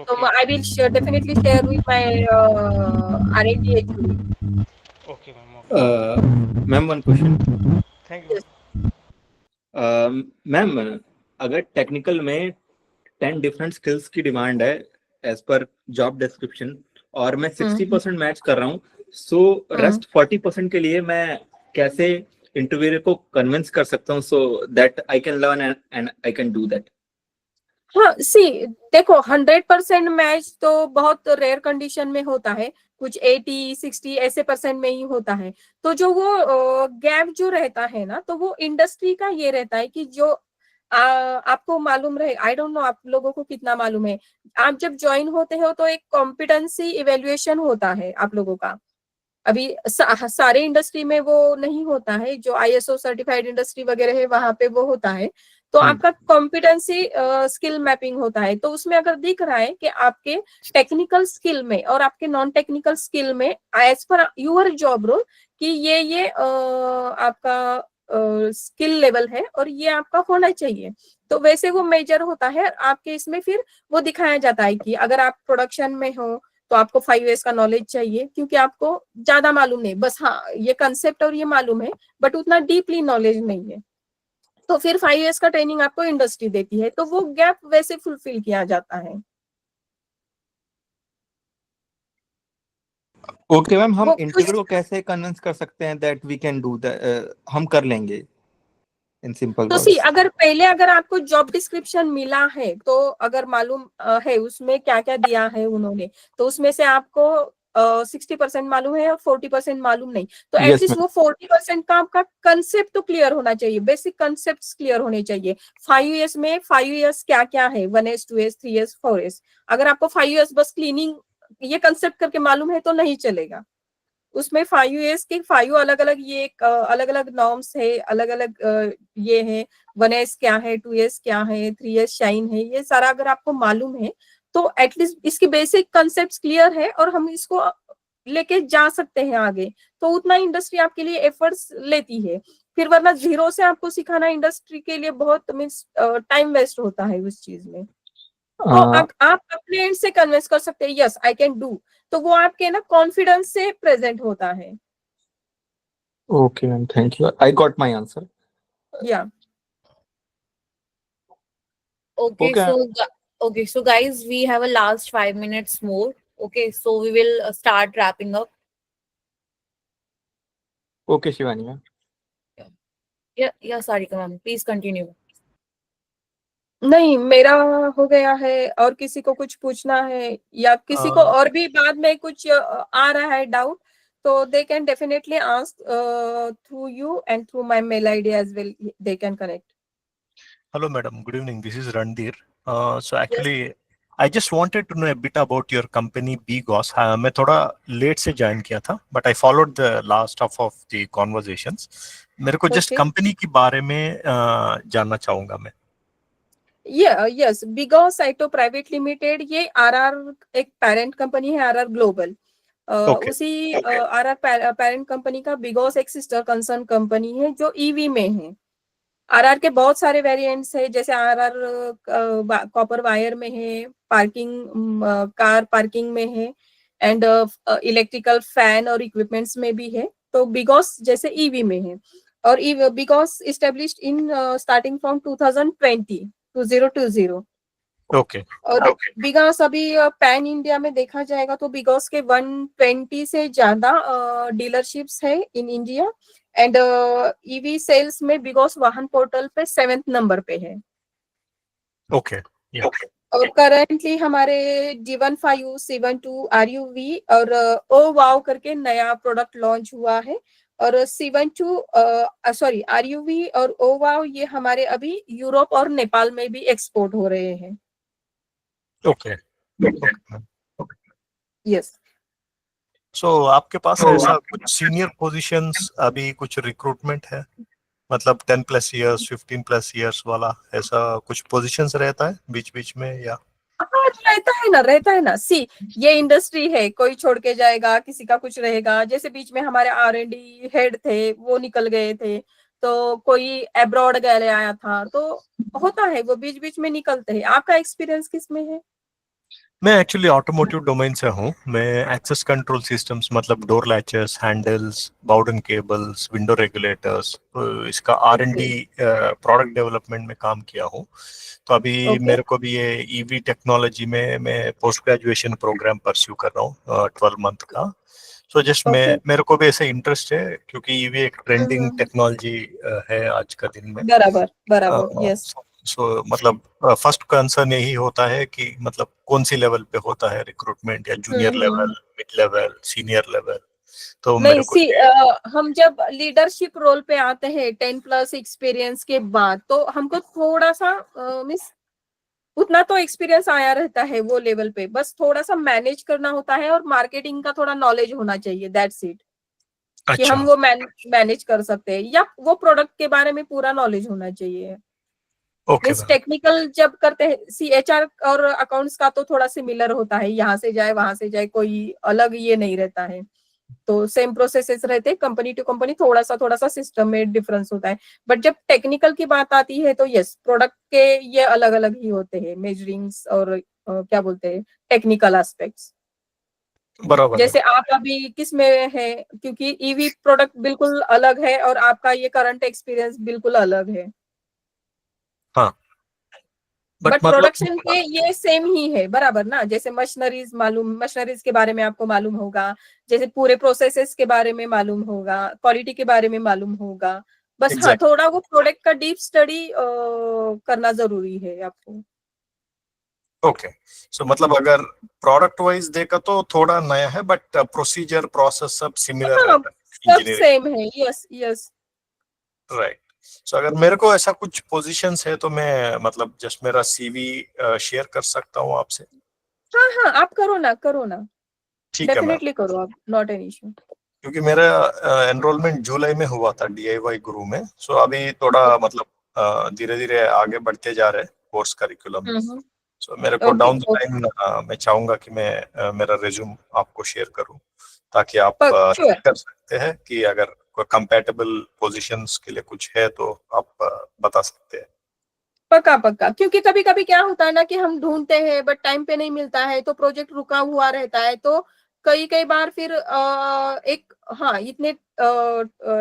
तो I will definitely share with my R and D HOD. Okay ma'am. Ma'am one question. Thank you. Ma'am अगर टेक्निकल में 10 डिफरेंट स्किल्स की डिमांड है एज पर जॉब डिस्क्रिप्शन, और मैं 60% मैच कर रहा हूँ, सो रेस्ट 40% के लिए मैं कैसे इंटरव्यूअर को कन्विंस कर सकता हूँ so that I can learn and I can do that? हाँ, सी देखो 100% मैच तो बहुत रेयर कंडीशन में होता है, कुछ 80-60 ऐसे परसेंट में ही होता है। तो जो वो गैप जो रहता है ना, तो वो इंडस्ट्री का ये रहता है कि जो आपको मालूम रहे, आई डोंट नो आप लोगों को कितना मालूम है, आप जब ज्वाइन होते हो तो एक कॉम्पिटेंसी इवेल्युएशन होता है आप लोगों का। अभी सारे इंडस्ट्री में वो नहीं होता है, जो आईएसओ सर्टिफाइड इंडस्ट्री वगैरह है वहां पे वो होता है। तो आपका कॉम्पिटेंसी स्किल मैपिंग होता है, तो उसमें अगर दिख रहा है कि आपके टेक्निकल स्किल में और आपके नॉन टेक्निकल स्किल में as per your job role कि ये आपका स्किल लेवल है और ये आपका होना चाहिए, तो वैसे वो मेजर होता है आपके इसमें। फिर वो दिखाया जाता है कि अगर आप प्रोडक्शन में हो तो आपको 5 years का नॉलेज चाहिए, क्योंकि आपको ज्यादा मालूम नहीं, बस हाँ ये कंसेप्ट और ये मालूम है, बट उतना डीपली नॉलेज नहीं है। तो फिर 5 years का ट्रेनिंग आपको इंडस्ट्री देती है, तो वो गैप वैसे फुलफिल किया जाता है। ओके मैम, हम इंटरव्यू को कैसे कन्विंस कर सकते हैं that we can do that, हम कर लेंगे इन सिंपल तो सी अगर आपको जॉब डिस्क्रिप्शन मिला है, तो अगर मालूम है उसमें क्या क्या दिया है उन्होंने, तो उसमें से आपको 60% मालूम है और 40% मालूम नहीं, तो एटलीस्ट वो 40% का आपका कंसेप्ट तो क्लियर होना चाहिए, बेसिक कंसेप्ट क्लियर होने चाहिए। 5 years में 5 years क्या क्या है, 1S 2S 3S 4S। अगर आपको 5 years बस क्लीनिंग ये कंसेप्ट करके मालूम है तो नहीं चलेगा। उसमें 5 years के 5 अलग अलग ये अलग अलग नॉर्म्स है, अलग अलग ये है, 1S क्या है, 2S क्या है, 3S शाइन है, ये सारा अगर आपको मालूम है तो एटलीस्ट इसकी बेसिक कंसेप्ट क्लियर है और हम इसको लेके जा सकते हैं आगे। तो उतना इंडस्ट्री आपके लिए एफर्ट्स लेती है, फिर वरना जीरो से आपको सिखाना इंडस्ट्री के लिए बहुत मीन्स टाइम वेस्ट होता है उस चीज में। तो आप अपने एंड से कन्विंस कर सकते हैं, यस आई कैन डू, तो वो आपके ना कॉन्फिडेंस से प्रेजेंट होता है। Okay ma'am, thank you, I got my answer. या Okay, so guys, we have a last 5 minutes more. Okay, so we will start wrapping up. Okay, Shivani ma'am. Yeah, Sarika ma'am, please continue. नहीं, मेरा हो गया है, और किसी को कुछ पूछना है या किसी को और भी बाद में कुछ आ रहा है डाउट, तो they can definitely ask through you and through my mail ID as well. They can connect. Hello, madam. Good evening. This is Randir. So actually, I just wanted to know a bit about your company, BGOS. मैं थोड़ा late से join किया था, but I followed the last half of the conversations. मेरे को just company के बारे में जानना चाहूंगा मैं। यस, बिगॉस साइटो प्राइवेट लिमिटेड, ये आरआर एक पेरेंट कंपनी है, आरआर ग्लोबल। उसी आरआर पेरेंट कंपनी का बिगॉस एक सिस्टर कंसर्न कंपनी है जो ईवी में है। आरआर के बहुत सारे वेरिएंट्स है, जैसे आरआर कॉपर वायर में है, पार्किंग कार पार्किंग में है, एंड इलेक्ट्रिकल फैन और इक्विपमेंट्स में भी है। तो बिगॉस जैसे ईवी में है, और BGauss established in starting from 2020। Okay और बिगॉस अभी पैन इंडिया में देखा जाएगा तो बिगॉस के 120 से ज्यादा डीलरशिप्स है in India and EV sales में बिगॉस वाहन पोर्टल पे 7th नंबर पे है। ओके और करंटली हमारे D15 C12 RUV और ओ वाव करके नया प्रोडक्ट लॉन्च हुआ है और C12 सॉरी RUV और ओ वाव ये हमारे अभी यूरोप और नेपाल में भी एक्सपोर्ट हो रहे हैं। ओके यस सो आपके पास ऐसा कुछ सीनियर पोजीशंस अभी कुछ रिक्रूटमेंट है, मतलब 10+ इयर्स 15+ इयर्स वाला ऐसा कुछ पोजीशंस रहता है बीच बीच में या? हाँ रहता है ना सी ये इंडस्ट्री है, कोई छोड़ के जाएगा, किसी का कुछ रहेगा। जैसे बीच में हमारे R&D हेड थे वो निकल गए थे, तो कोई अब्रॉड गए आया था, तो होता है वो बीच बीच में निकलते हैं। आपका एक्सपीरियंस किस में है? मैं एक्चुअली ऑटोमोटिव डोमेन से हूँ। मैं एक्सेस कंट्रोल सिस्टम्स मतलब door latches, handles, Bowden cables, window regulators, तो इसका R&D प्रोडक्ट डेवलपमेंट में काम किया हूँ। तो अभी मेरे को भी ये ईवी टेक्नोलॉजी में मैं पोस्ट ग्रेजुएशन प्रोग्राम परस्यू कर रहा हूँ 12 मंथ का। सो जस्ट मेरे को भी ऐसे इंटरेस्ट है क्योंकि ईवी एक ट्रेंडिंग टेक्नोलॉजी है आज का दिन में। बराबर यस। सो मतलब फर्स्ट कंसर्न यही होता है कि मतलब कौन सी लेवल पे होता है रिक्रूटमेंट, या junior level, mid level, senior level. तो मेरे नहीं को हम जब लीडरशिप रोल पे आते हैं 10+ एक्सपीरियंस के बाद, तो हमको थोड़ा सा मिस उतना तो एक्सपीरियंस आया रहता है वो लेवल पे, बस थोड़ा सा मैनेज करना होता है और मार्केटिंग का थोड़ा नॉलेज होना चाहिए, दैट्स इट। कि हम वो मैनेज कर सकते हैं या वो प्रोडक्ट के बारे में पूरा नॉलेज होना चाहिए। मीन्स टेक्निकल जब करते हैं CHR और अकाउंट्स का तो थोड़ा सिमिलर होता है, यहाँ से जाए वहां से जाए, कोई अलग ये नहीं रहता है, तो सेम प्रोसेसेस रहते हैं। कंपनी टू कंपनी थोड़ा सा सिस्टम में डिफरेंस होता है, बट जब टेक्निकल की बात आती है तो यस प्रोडक्ट के ये अलग अलग ही होते हैं मेजरिंग्स और क्या बोलते हैं टेक्निकल एस्पेक्ट्स। बराबर जैसे आप अभी किस में है, क्योंकि ईवी प्रोडक्ट बिल्कुल अलग है और आपका ये करंट एक्सपीरियंस बिल्कुल अलग है। हाँ बट प्रोडक्शन के ये सेम ही है बराबर ना। जैसे मशीनरीज के बारे में आपको मालूम होगा, जैसे पूरे प्रोसेसेस के बारे में मालूम होगा, क्वालिटी के बारे में मालूम होगा, बस हाँ थोड़ा वो प्रोडक्ट का डीप स्टडी करना जरूरी है आपको। ओके सो मतलब अगर प्रोडक्ट वाइज देखा तो थोड़ा नया है, बट प्रोसीजर प्रोसेस सब सिमिलर रहता है, सब सेम है। Yes yes right. सो अगर मेरे को ऐसा कुछ पोजीशंस है तो मैं मतलब जस्ट मेरा CV शेयर कर सकता हूँ आपसे। हाँ आप करो ना ठीक है मैम, डेफिनेटली करो आप, नॉट एन इशू। क्योंकि मेरा एनरोलमेंट जुलाई में हुआ था DIY गुरु में। सो अभी थोड़ा मतलब धीरे धीरे आगे बढ़ते जा रहे कोर्स करिकुलम में। सो मेरे को डाउन द लाइन मैं चाहूंगा कि मैं मेरा रिज्यूम आपको शेयर करूं, ताकि आप कर सकते हैं कि अगर कोई कंपैटिबल पोजीशंस के लिए कुछ है तो आप बता सकते हैं। पक्का क्योंकि कभी कभी क्या होता है ना कि हम ढूंढते हैं बट टाइम पे नहीं मिलता है, तो प्रोजेक्ट रुका हुआ रहता है, तो कई बार फिर एक हाँ इतने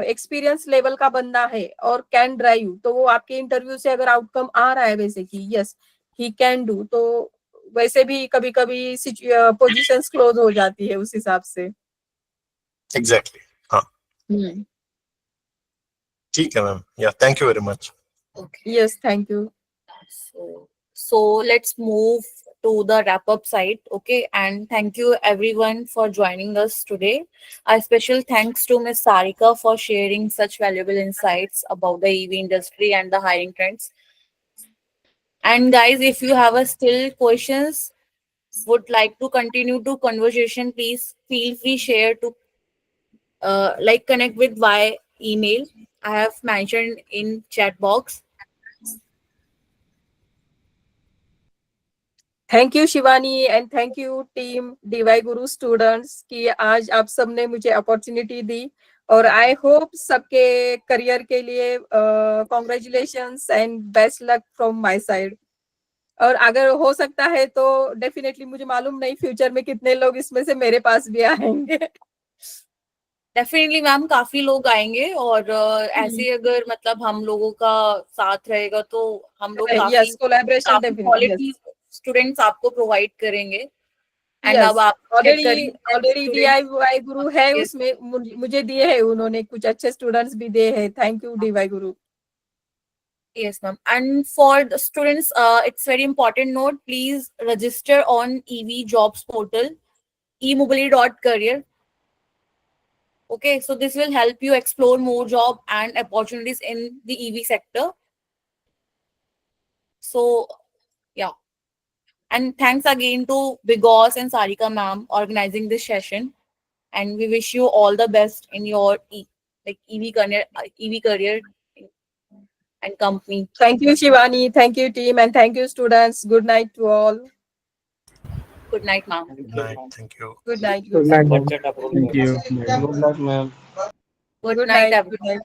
एक्सपीरियंस लेवल का बंदा है और कैन ड्राइव, तो वो आपके इंटरव्यू से अगर आउटकम आ रहा है वैसे कि यस ही कैन डू, तो वैसे भी कभी कभी पोजीशंस क्लोज हो जाती है उस हिसाब से। एग्जैक्टली हाँ ठीक है मैम, या thank you very much. Yes, thank you. So let's move to the wrap up side. Okay, and thank you everyone for joining us today. A special thanks to Ms. Sarika for sharing such valuable insights about the EV industry and the hiring trends. And guys, if you have still questions, would like to continue to conversation, please feel free share to connect with via email. I have mentioned in chat box. Thank you Shivani and thank you team DY Guru students कि आज आप सबने मुझे opportunity दी, और I hope सबके career के लिए congratulations and best luck from my side. और अगर हो सकता है तो डेफिनेटली, मुझे मालूम नहीं फ्यूचर में कितने लोग इसमें से मेरे पास भी आएंगे। डेफिनेटली मैम, काफी लोग आएंगे, और ऐसे अगर मतलब हम लोगों का साथ रहेगा तो हम लोग काफी कोलैबोरेशन डेफिनेटली स्टूडेंट्स आपको प्रोवाइड करेंगे एंड Yes, अब आप already DIY गुरु है Yes. उसमें, मुझे दिए हैं उन्होंने, कुछ अच्छे स्टूडेंट्स भी दिए हैं. Thank you DIY Guru. Yes, ma'am. And for the students, it's very important note. Please register on EV jobs portal, emobility.career. Okay, so this will help you explore more job and opportunities in the EV sector. So, yeah. And thanks again to Bigos and Sarika ma'am organizing this session. And we wish you all the best in your EV career and company. Thank you Shivani, thank you team, and thank you students. Good night to all. Good night, ma'am. Good night. Thank you. Good night. Good night, ma'am. Thank you. Good luck, ma'am. Good night, everyone. Good night.